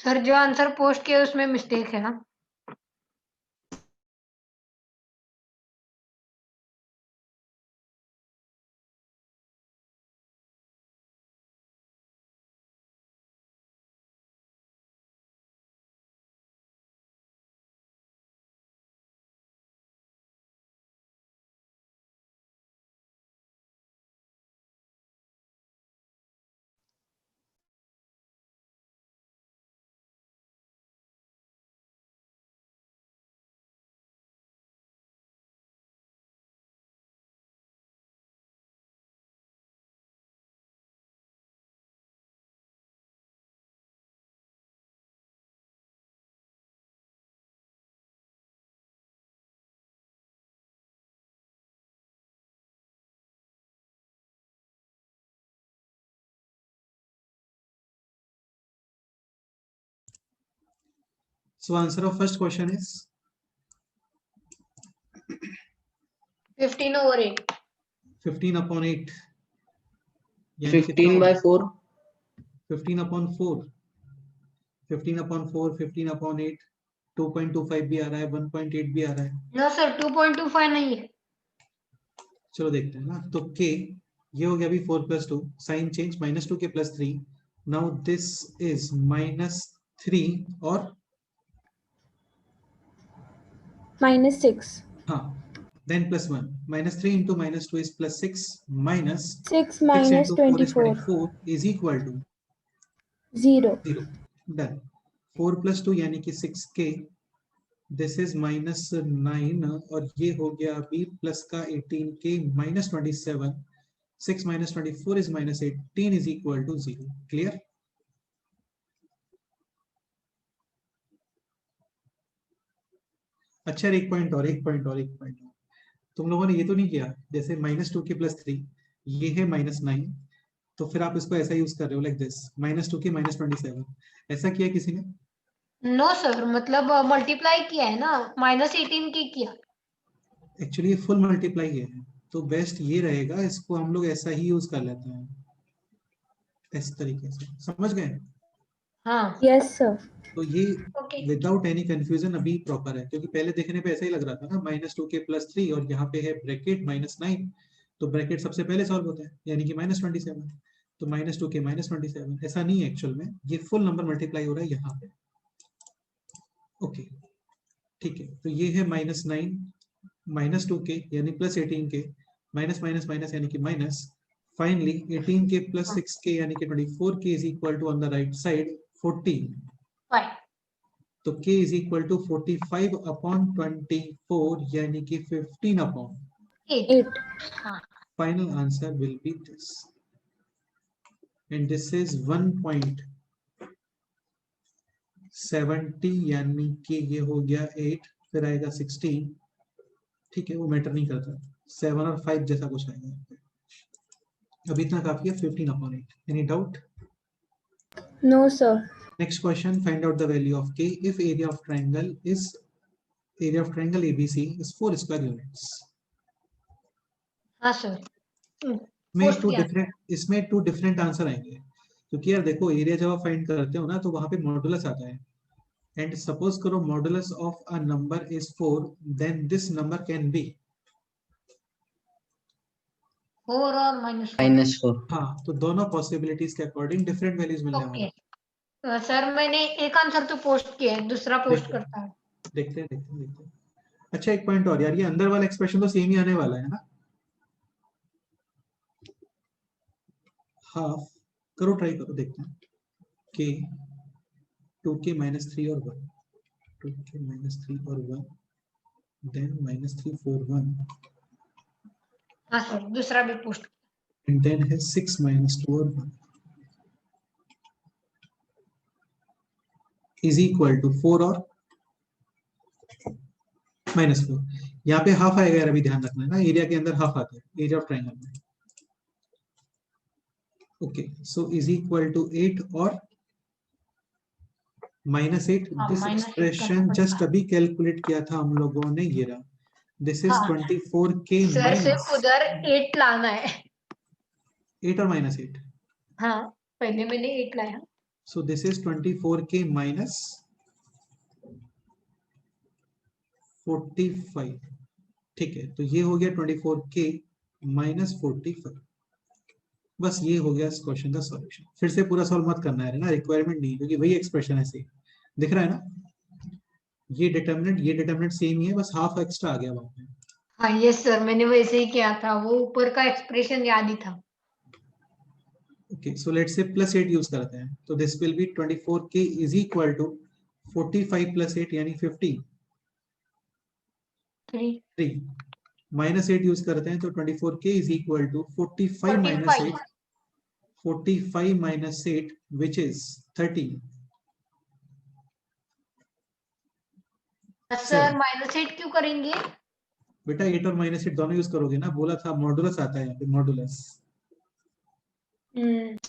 सर जो आंसर पोस्ट किया उसमें मिस्टेक है ना? So answer of first question is 15/8. 15 upon 8 यानी 15/4. 15 upon 4 15 upon 4 15 upon 8 2.25 भी आ रहा है 1.8 भी आ रहा है. नो सर 2.25 नहीं है. चलो देखते हैं ना. तो k ये हो गया अभी 4 plus 2 साइन चेंज -2 के +3. नाउ दिस इज -3 और -6. हाँ then +1 -3 into -2 is +6 minus 6 6 minus into 4 is 24. 24 is equal to 0. 0. Done. 4 plus 2 यानी कि 6k. दिस इज -9 और ये हो गया अभी प्लस का 18k -27. 6 minus 24 is -18 is equal to 0. Clear? अच्छा एक पॉइंट और तुम लोगों ने ये तो नहीं किया जैसे -2 के +3 ये है -9 तो फिर आप इसको ऐसा यूज कर रहे हो लाइक दिस -2 के -27 ऐसा किया किसी ने? नो सर मतलब मल्टीप्लाई किया है ना, -18 की किया. एक्चुअली फुल मल्टीप्लाई है तो बेस्ट ये रहेगा इसको हम लोग ऐसा ही यूज कर लेते हैं इस तरीके से. समझ गए? हाँ. Yes, sir. तो ये ओके. विदाउट एनी कंफ्यूजन अभी प्रॉपर है क्योंकि पहले देखने पे ऐसा ही लग रहा था ना -2 के +3 और यहाँ पे है ब्रैकेट -9 तो ब्रैकेट सबसे पहले सॉल्व होता है यानी कि -27 तो -2 के -27 ऐसा नहीं है एक्चुअल में ये फुल नंबर मल्टीप्लाई हो रहा है यहाँ पे. ओके ठीक है तो ये है -9 -2 के यानी +18 के माइनस माइनस माइनस यानी कि माइनस फाइनली 18 के +6 के यानी कि 24 के is equal to on the right side 14. Fine. तो k is equal to 45 upon 24 यानी कि 15 अपॉन 8. 8. हाँ. Final answer will be this and this is 1.70 यानी कि ये हो गया 8 फिर आएगा 16. ठीक है वो मैटर नहीं करता 7 और 5 जैसा कुछ आएगा. अभी इतना काफी है 15 upon 8. Any doubt? No, sir. Next question, find out the value of k if area of triangle ABC is 4 square units. हाँ सर. इसमें टू डिफरेंट आंसर आएंगे क्योंकि यार देखो एरिया जब आप फाइंड करते हो ना तो वहां पे मॉडुलस आता है एंड सपोज करो modulus of a number is 4 then this number can be 4 और -4. -4. हाँ तो दोनों पॉसिबिलिटीज के अकॉर्डिंग डिफरेंट वैल्यूज मिलने वाले. ओके सर मैंने एक आंसर तो पोस्ट किया है, दूसरा पोस्ट करता हूँ. देखते हैं. अच्छा एक पॉइंट और यार ये अंदर वाला एक्सप्रेशन तो सेम ही आने वाला है ना. हाफ करो ट्राई करो देखते हैं k 2k -3 और 1 2k -3 और 1 then -3 4 1 हाँ सर दूसरा भी पोस्ट. and then है 6 -2 और 1 is equal to 4 और -4. यहाँ पे हाफ आएगा यार अभी ध्यान रखना है ना एरिया के अंदर हाफ आता है एरिया ऑफ ट्राइंगल में. Okay so is equal to 8 और -8. दिस एक्सप्रेशन जस्ट अभी कैलकुलेट किया था हम लोगों ने ये रहा. दिस इज 24k सर सिर्फ उधर 8 लाना है. 8 और -8. हाँ पहले मैंने 8 लाया. So this is 24k minus 45. ठीक है, तो ये हो गया 24k minus 45. बस ये हो गया इस क्वेश्चन का सॉल्यूशन. फिर से पूरा सॉल्व मत करना है ना, रिक्वायरमेंट नहीं, क्योंकि वही एक्सप्रेशन है सेम. दिख रहा है ना, ये डिटर्मिनेंट सेम ही है, बस हाफ एक्स्ट्रा आ गया वहां पे. हाँ यस सर, मैंने वैसे ही किया था, वो ऊपर का एक्सप्रेशन याद ही था. Okay, so let's say plus 8 use करते हैं, तो this will be 24k is equal to 45 plus 8 यानी 50. 3 minus 8 यूज करते हैं तो 24k is equal to 45 minus 8. 45 minus 8 which is 30. Sir -8 क्यों करेंगे? बेटा 8 और -8 दोनों यूज करोगे ना, बोला था मॉडुलस आता है यहाँ पे, मॉडुलस.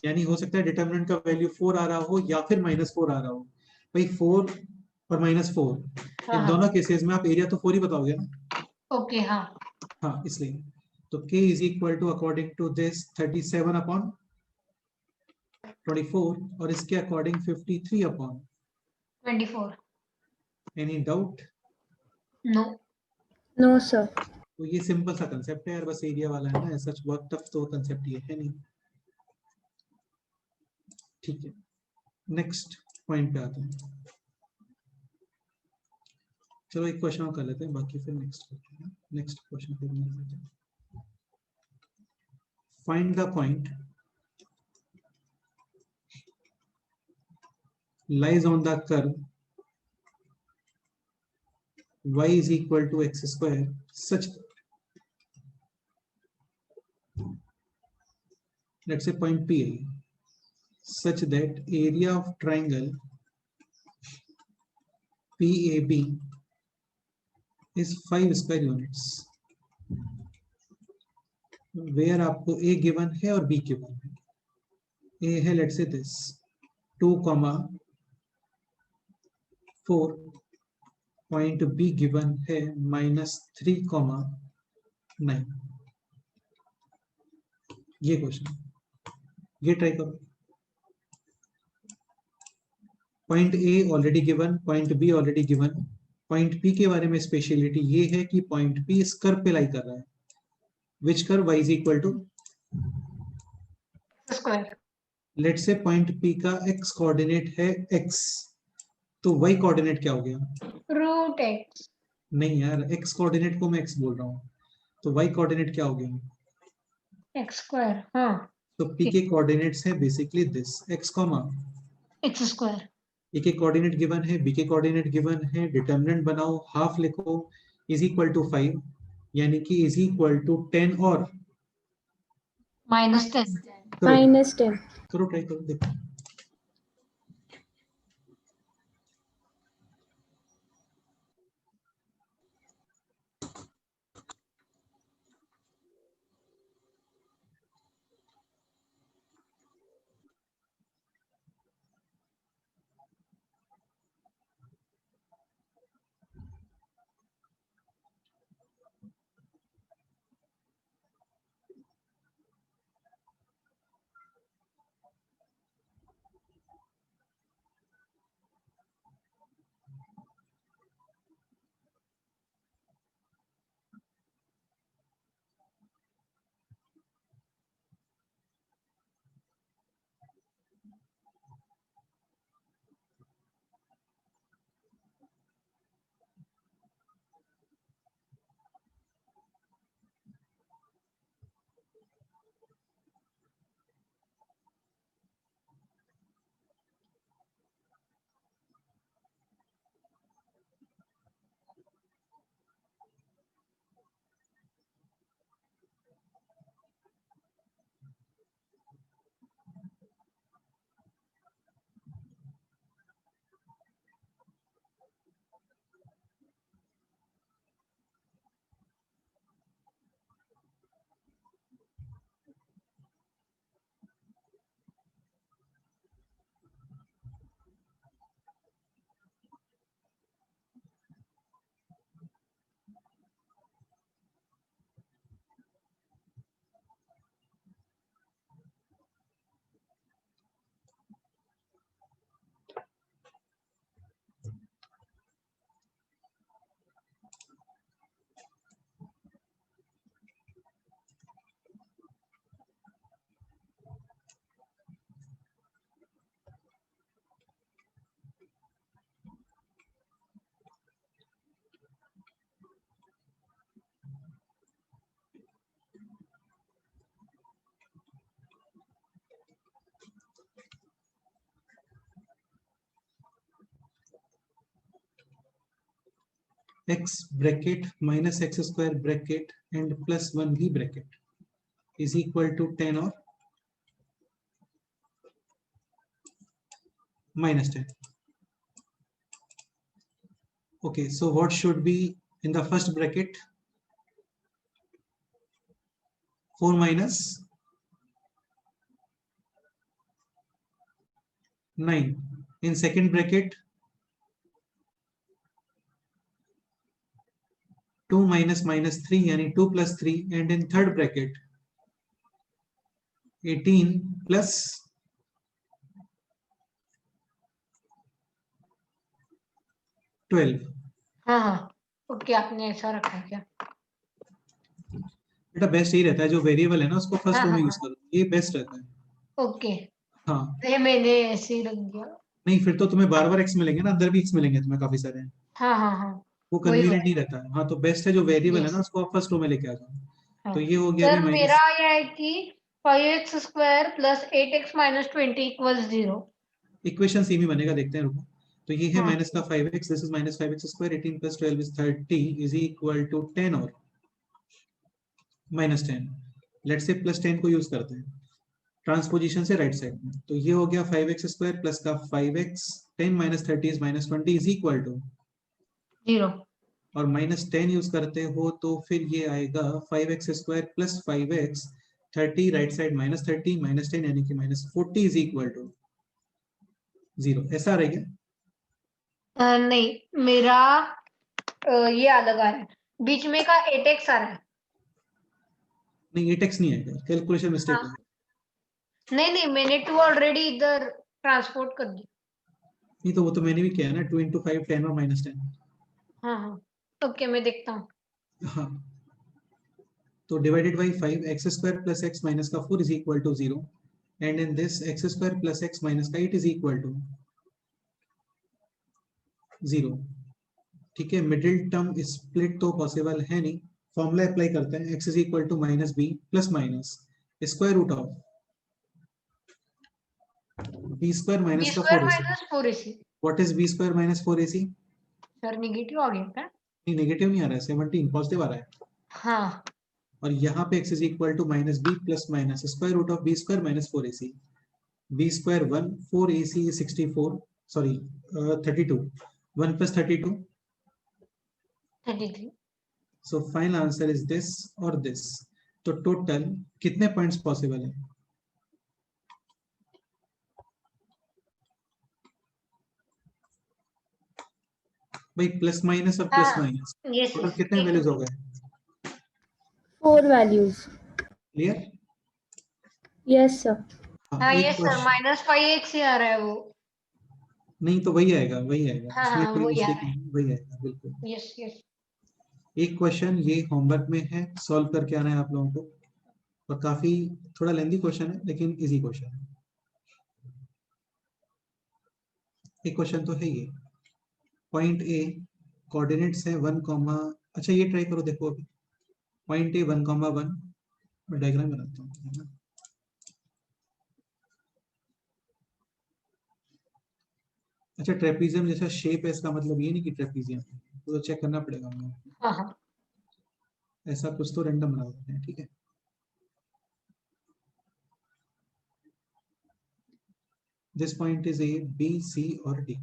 यानी हो सकता है डिटरमिनेंट का वैल्यू 4 आ रहा हो या फिर -4 आ रहा हो. भाई 4 और -4 इन दोनों केसेस में आप एरिया तो 4 ही बताओगे ना. ओके हाँ. हाँ, इसलिए तो k is equal to according to this 37 upon 24 और इसके according 53 upon 24. Any doubt? No. No, sir. तो ये सिंपल सा कंसेप्ट है यार, बस एरिया वाला है ना, ऐसा बहुत टफ तो कंसेप्ट ये है नहीं. ठीक है, नेक्स्ट पॉइंट पे आते हैं. चलो एक क्वेश्चन और कर लेते हैं, बाकी फिर नेक्स्ट करते हैं. नेक्स्ट क्वेश्चन फिर मिल लेते हैं. Find the point lies on the curve y is equal to x square such, let's say point P such that area of triangle PAB is 5 square units, where आपको A given है और B given है. A है let's say this 2, 4. Point B given है -3, 9. ये question, ये try करो. Point A already given, point B already given. Point P के बारे में स्पेशलिटी ये है कि पॉइंट P इस कर्व पे लाई कर रहा है. Which curve? y is equal to, square. Let's say point P का x कोऑर्डिनेट है x, तो y कोऑर्डिनेट क्या हो गया? √x. नहीं यार, x कोऑर्डिनेट को मैं x बोल रहा हूँ, तो y कोऑर्डिनेट क्या हो गया? x². हाँ. तो P के कोऑर्डिनेट्स है बेसिकली दिस x, x². ए के कोऑर्डिनेट गिवन है, बी के कोऑर्डिनेट गिवन है, डिटरमिनेंट बनाओ, हाफ लिखो, इज इक्वल टू 5, यानी कि इज इक्वल टू 10 और -10. करो -10. करो, ट्राई करो, देखो. x bracket minus x square bracket and plus 1 भी bracket is equal to 10 or minus 10. Okay, so what should be in the first bracket? 4 minus 9. In second bracket 2 minus minus 3 यानी 2 plus 3, and in third bracket 18 plus 12. हाँ हाँ okay, आपने ऐसा रखा है क्या? बेटा बेस्ट यही रहता है, जो वेरिएबल है ना उसको फर्स्ट हाँ रो में हाँ यूज करो, ये बेस्ट रहता है। ओके, हाँ ये मैंने ऐसे ही रख दिया। नहीं, फिर तो तुम्हें बार बार एक्स मिलेंगे ना, अंदर भी एक्स मिलेंगे तुम्हें काफी सारे, हाँ हाँ हाँ वो वही कन्वीनियंट होगा। नहीं रहता है। हाँ तो बेस्ट है जो वेरिएबल है ना यस उसको आप फर्स्ट रो में लेके आ जाओ। हाँ तो ये हो गया अभी सर, मेरा माइनस, यह है कि 5x square plus 8x minus 20 equals 0। Equation same ही बनेगा, देखते हैं रुको। तो ये है हाँ माइनस का 5x, this is minus 5x square, 18 plus 12 is 30 is equal to 10 और माइनस 10। लेट्स से प्लस 10 को यूज करते हैं ट्रांसपोजिशन से राइट साइड में, तो ये हो गया 5x स्क्वायर प्लस का 5x, 10 minus 30 is minus 20 is equal to 0। और माइनस 10 यूज करते हो तो फिर ये आएगा 5x square plus 5x, 30 right side minus 30 minus 10 यानी कि माइनस 40 इज इक्वल टू 0। ऐसा रहेगा। नहीं मेरा ये अलग आ रहा है, बीच में का 8x आ रहा है। नहीं 8x नहीं आएगा, कैलकुलेशन मिस्टेक हाँ होगा। नहीं नहीं, मैंने 2 ऑलरेडी इधर ट्रांसपोर्ट कर दी। नहीं तो वो तो मैंने भी किया है ना, 2 इंटू 5 10 और माइनस 10। हाँ हाँ ओके, मैं देखता हूँ। हाँ तो divided by 5 x square plus x minus का 4 is equal to 0, and in this x square plus x minus का 8 इज इक्वल टू 0। ठीक है, मिडिल टर्म स्प्लिट तो पॉसिबल है नहीं, फॉर्मूला अप्लाई करते हैं, x is equal to minus B plus minus square root of B square B minus का square 4ac। Minus 4ac। What is B square minus 4ac? Sir negative आ गया क्या? नहीं negative नहीं आ रहा है, 17 पॉजिटिव आ रहा है। हाँ और यहाँ पे x is equal to minus B plus minus square root of B square minus 4ac। B square 1, 4ac is 64, sorry 32, 1 plus 32, 33। so final answer is this और this। तो टोटल कितने पॉइंट्स पॉसिबल है? भाई प्लस माइनस और plus हाँ minus, yes total yes कितने एक values हो मिनट। गए? 4 values. क्लियर? Yes, sir. हाँ हाँ एक yes sir, question, minus 5x ही आ रहा है वो। नहीं तो वही आएगा वही आएगा, हाँ उसमें हाँ कोई वो ही आ मिस्टेक रहा है। नहीं, वही आएगा बिल्कुल। यस यस एक क्वेश्चन ये होमवर्क में है, सॉल्व करके आना है आप लोगों को, और काफी थोड़ा लेंदी क्वेश्चन है लेकिन इजी क्वेश्चन है। एक क्वेश्चन तो है ये, पॉइंट ए कोऑर्डिनेट्स है 1, अच्छा ये ट्राई करो, देखो अभी पॉइंट ए 1,1, मैं डायग्राम बनाता हूँ है ना। अच्छा ट्रेपीजियम जैसा शेप है, इसका मतलब ये नहीं कि ट्रेपीजियम है, तो चेक करना पड़ेगा हमें, हाँ हाँ ऐसा कुछ तो रैंडम बना देते हैं। ठीक है, this point is A B C और डी।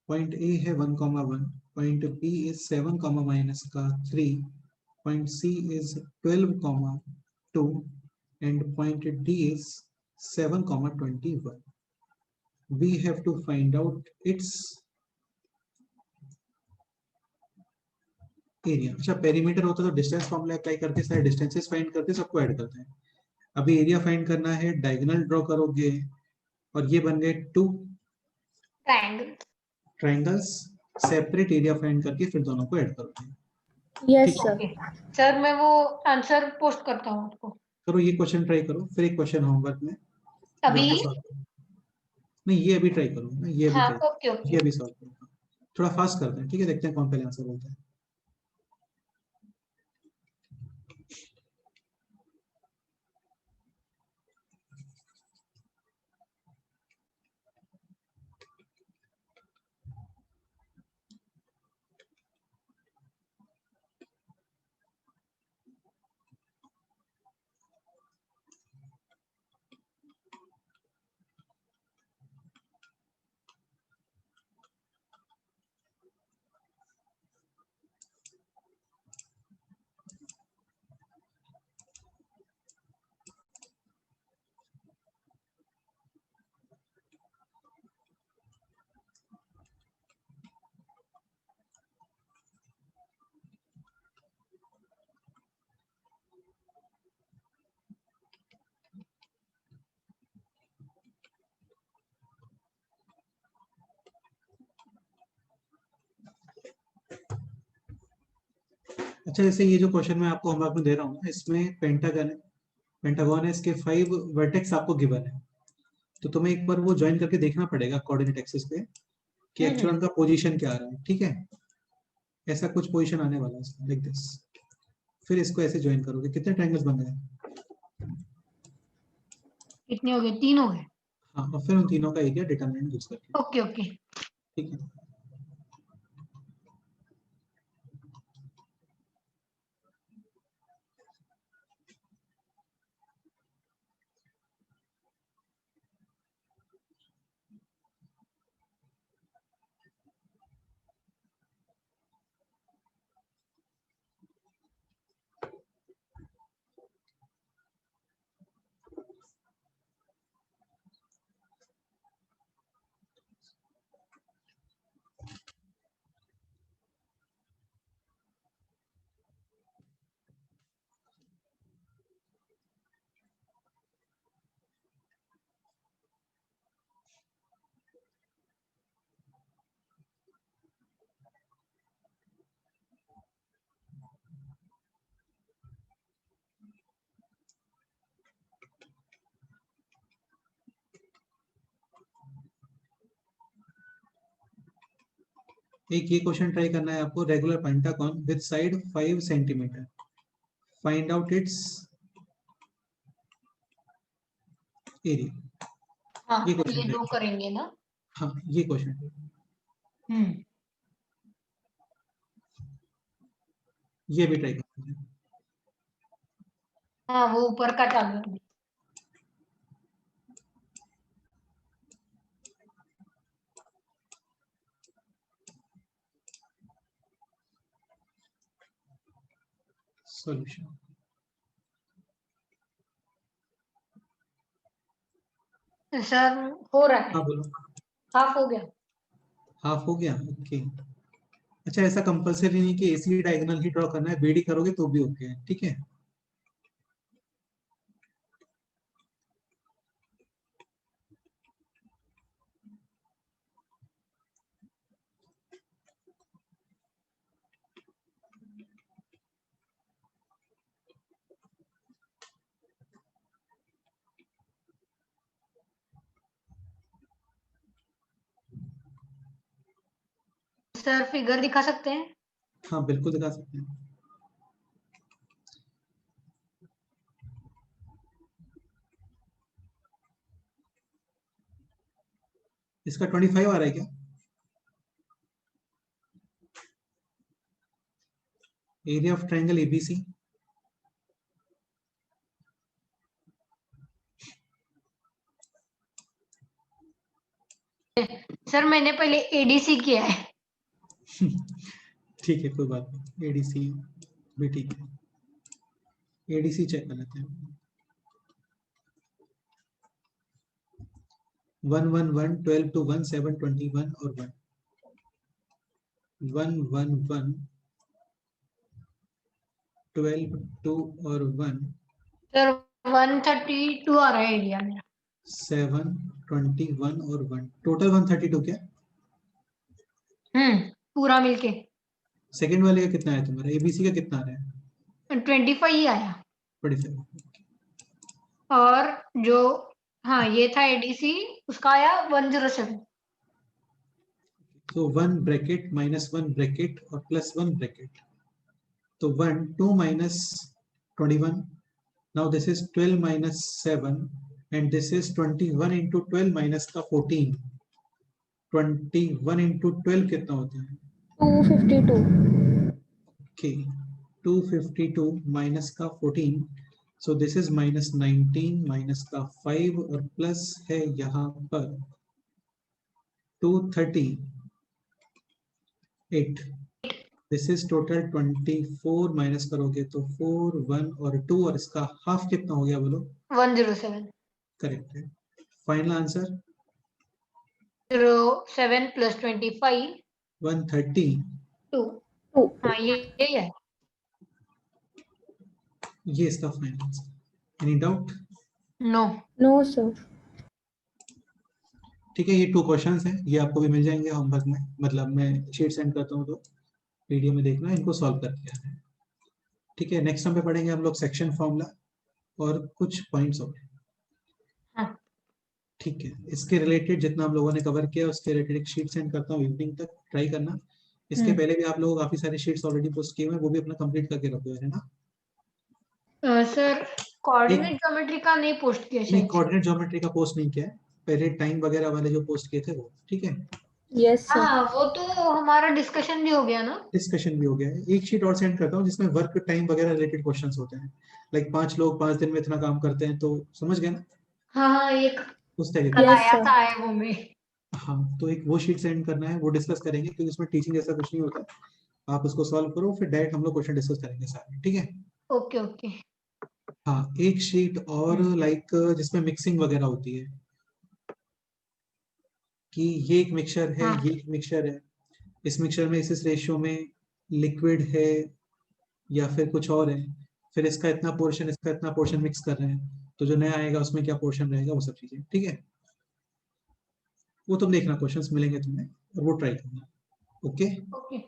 पॉइंट ए है 1,1, पॉइंट बी इज 7, माइनस का 3, point C is 12, 2, and point D is 7, 21। we have to find out its area. अच्छा पेरीमीटर होता तो डिस्टेंस फॉर्मूला अप्लाई करके सारे distances find करते, सबको ऐड करते हैं। अभी एरिया फाइंड करना है, डायगोनल ड्रॉ करोगे और ये बन गए 2 triangle. Triangles, separate area find करके फिर दोनों को ऐड करोगे। Yes, ठीक है, sir. ओके सर, मैं वो आंसर पोस्ट करता हूँ आपको करो ये क्वेश्चन ट्राई करो, फिर एक क्वेश्चन होमवर्क में जो अभी। आपको सॉल्व करो। नहीं ये अभी ट्राई करो ना, ये अभी हाँ ट्राई, ओके ये ओके। अभी सॉल्व करो, थोड़ा फास्ट करते हैं। ठीक है, देखते हैं कौन पहले आंसर बोलता है। अच्छा, जैसे ये जो क्वेश्चन मैं आपको होमवर्क में दे रहा हूँ ना, इसमें पेंटागन है, पेंटागन है, इसके 5 वर्टेक्स आपको गिवन है, तो तुम्हें एक बार वो ज्वाइन करके देखना पड़ेगा कोऑर्डिनेट एक्सिस पे कि एक्चुअल उनका पोजीशन क्या आ रहा है, ठीक है? ऐसा कुछ पोजीशन आने वाला है इसका, लाइक दिस। फिर इसको ऐसे ज्वाइन करोगे, कितने ट्रायंगल्स बन गए? कितने हो गए? 3 हो गए। हाँ, और फिर उन तीनों का एरिया डिटरमिनेंट यूज करके, ओके ओके। ठीक है? एक ये क्वेश्चन ट्राई करना है आपको, regular pentagon with side 5 centimetre, find out it's area. हाँ ये ये क्वेश्चन दो करेंगे ना। हाँ, ये क्वेश्चन, हम्म। ये भी ट्राई करना है। हाँ वो ऊपर का चालू है। सॉल्यूशन। सर हो रहा है। हाँ बोलो। हाफ हो गया। हाफ हो गया, ओके। अच्छा, ऐसा कंपलसरी नहीं कि एसी डायगोनल ही ड्रॉ करना है, बीडी करोगे तो भी ओके है, ठीक है? सर फिगर दिखा सकते हैं? हाँ बिल्कुल दिखा सकते हैं। इसका 25 आ रहा है क्या? Area of triangle ABC. Sir मैंने पहले एडीसी किया है। ठीक है, कोई बात नहीं, एडीसी भी ठीक है, एडीसी चेक कर लेते हैं। 1 1 1 12 to 1 7 21 और 1 1 1 1 12 2 और 1 सर 132 आ रहा है एरिया मेरा। 7 21 और 1, टोटल 132 क्या? पूरा मिलके सेकंड वाले का कितना है तुम्हारा, एबीसी का कितना आ रहा है? 25 ही आया। 25। और जो हाँ ये था एडीसी, उसका आया 107। तो 1 ब्रैकेट माइनस 1 ब्रैकेट और प्लस 1 ब्रैकेट, तो 1 2 minus 21. Now this is 12 minus 7 and this is 21 into 12 minus का 14. 21 into 12 कितना होता है? 252. Okay, 252 minus का 14, so this is minus 19 minus का 5 और प्लस है यहाँ पर 238. दिस इज टोटल 24, माइनस करोगे तो 4 1 और 2, और इसका हाफ कितना हो गया बोलो? 107। करेक्ट है। Final answer 07 + 25 130। 2। 2. हाँ ये है। ये इसका final answer. Any doubt? No. No, sir. ठीक है, ये 2 क्वेश्चंस हैं, ये आपको भी मिल जाएंगे होमवर्क में, मतलब मैं शीट सेंड करता हूँ तो वीडियो में देखना, इनको सॉल्व करके आना है। ठीक है, नेक्स्ट पे पढ़ेंगे हम लोग सेक्शन फॉर्मूला और कुछ पॉइंट्स और। हाँ। ठीक है, इसके रिलेटेड जितना हम लोगों ने कवर किया उसके रिलेटेड एक शीट सेंड करता हूँ इवनिंग तक, ट्राई करना। इसके पहले भी आप लोग काफी सारे शीट्स ऑलरेडी पोस्ट किए हुए हैं, वो भी अपना कंप्लीट करके रखो, है ना। सर कोऑर्डिनेट ज्योमेट्री का नहीं पोस्ट किया नहीं, शायद। कोऑर्डिनेट ज्योमेट्री का पोस्ट नहीं किया है, पहले टाइम वगैरह वाले जो पोस्ट किए थे वो। ठीक है, Yes, sir. हाँ वो तो हमारा डिस्कशन भी हो गया ना। डिस्कशन भी हो गया है। एक शीट और सेंड करता हूँ जिसमें वर्क टाइम वगैरह रिलेटेड क्वेश्चंस होते हैं, लाइक 5 लोग 5 दिन में इतना काम करते हैं, तो समझ गए ना हाँ हाँ, एक उस तरीके कल का। Yes, आया sir. था आए वो में। हाँ, तो एक वो शीट सेंड करना है, वो डिस्कस करेंगे क्योंकि उसमें टीचिंग जैसा कुछ नहीं होता है। आप उसको सॉल्व करो, फिर डायरेक्ट हम लोग क्वेश्चन डिस्कस करेंगे सारे। ठीक है, ओके ओके। हाँ एक शीट और लाइक जिसमें मिक्सिंग वगैरह होती है, कि ये एक मिक्सचर है, हाँ। ये एक मिक्सचर है, इस मिक्सचर में इस रेशियो में लिक्विड है या फिर कुछ और है, फिर इसका इतना पोर्शन इसका इतना पोर्शन मिक्स कर रहे हैं, तो जो नया आएगा उसमें क्या पोर्शन रहेगा, वो सब चीजें। ठीक है, वो तुम देखना, क्वेश्चंस मिलेंगे तुम्हें और वो ट्राई करना। Okay, okay.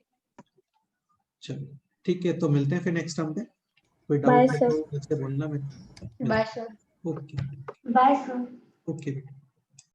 चलो ठीक है, तो मिलते हैं फिर नेक्स्ट टाइम पे। कोई Bye, डाउट है sir. तो मुझसे बोलना, मैं bye sir. Okay. Bye sir. Okay बेटा।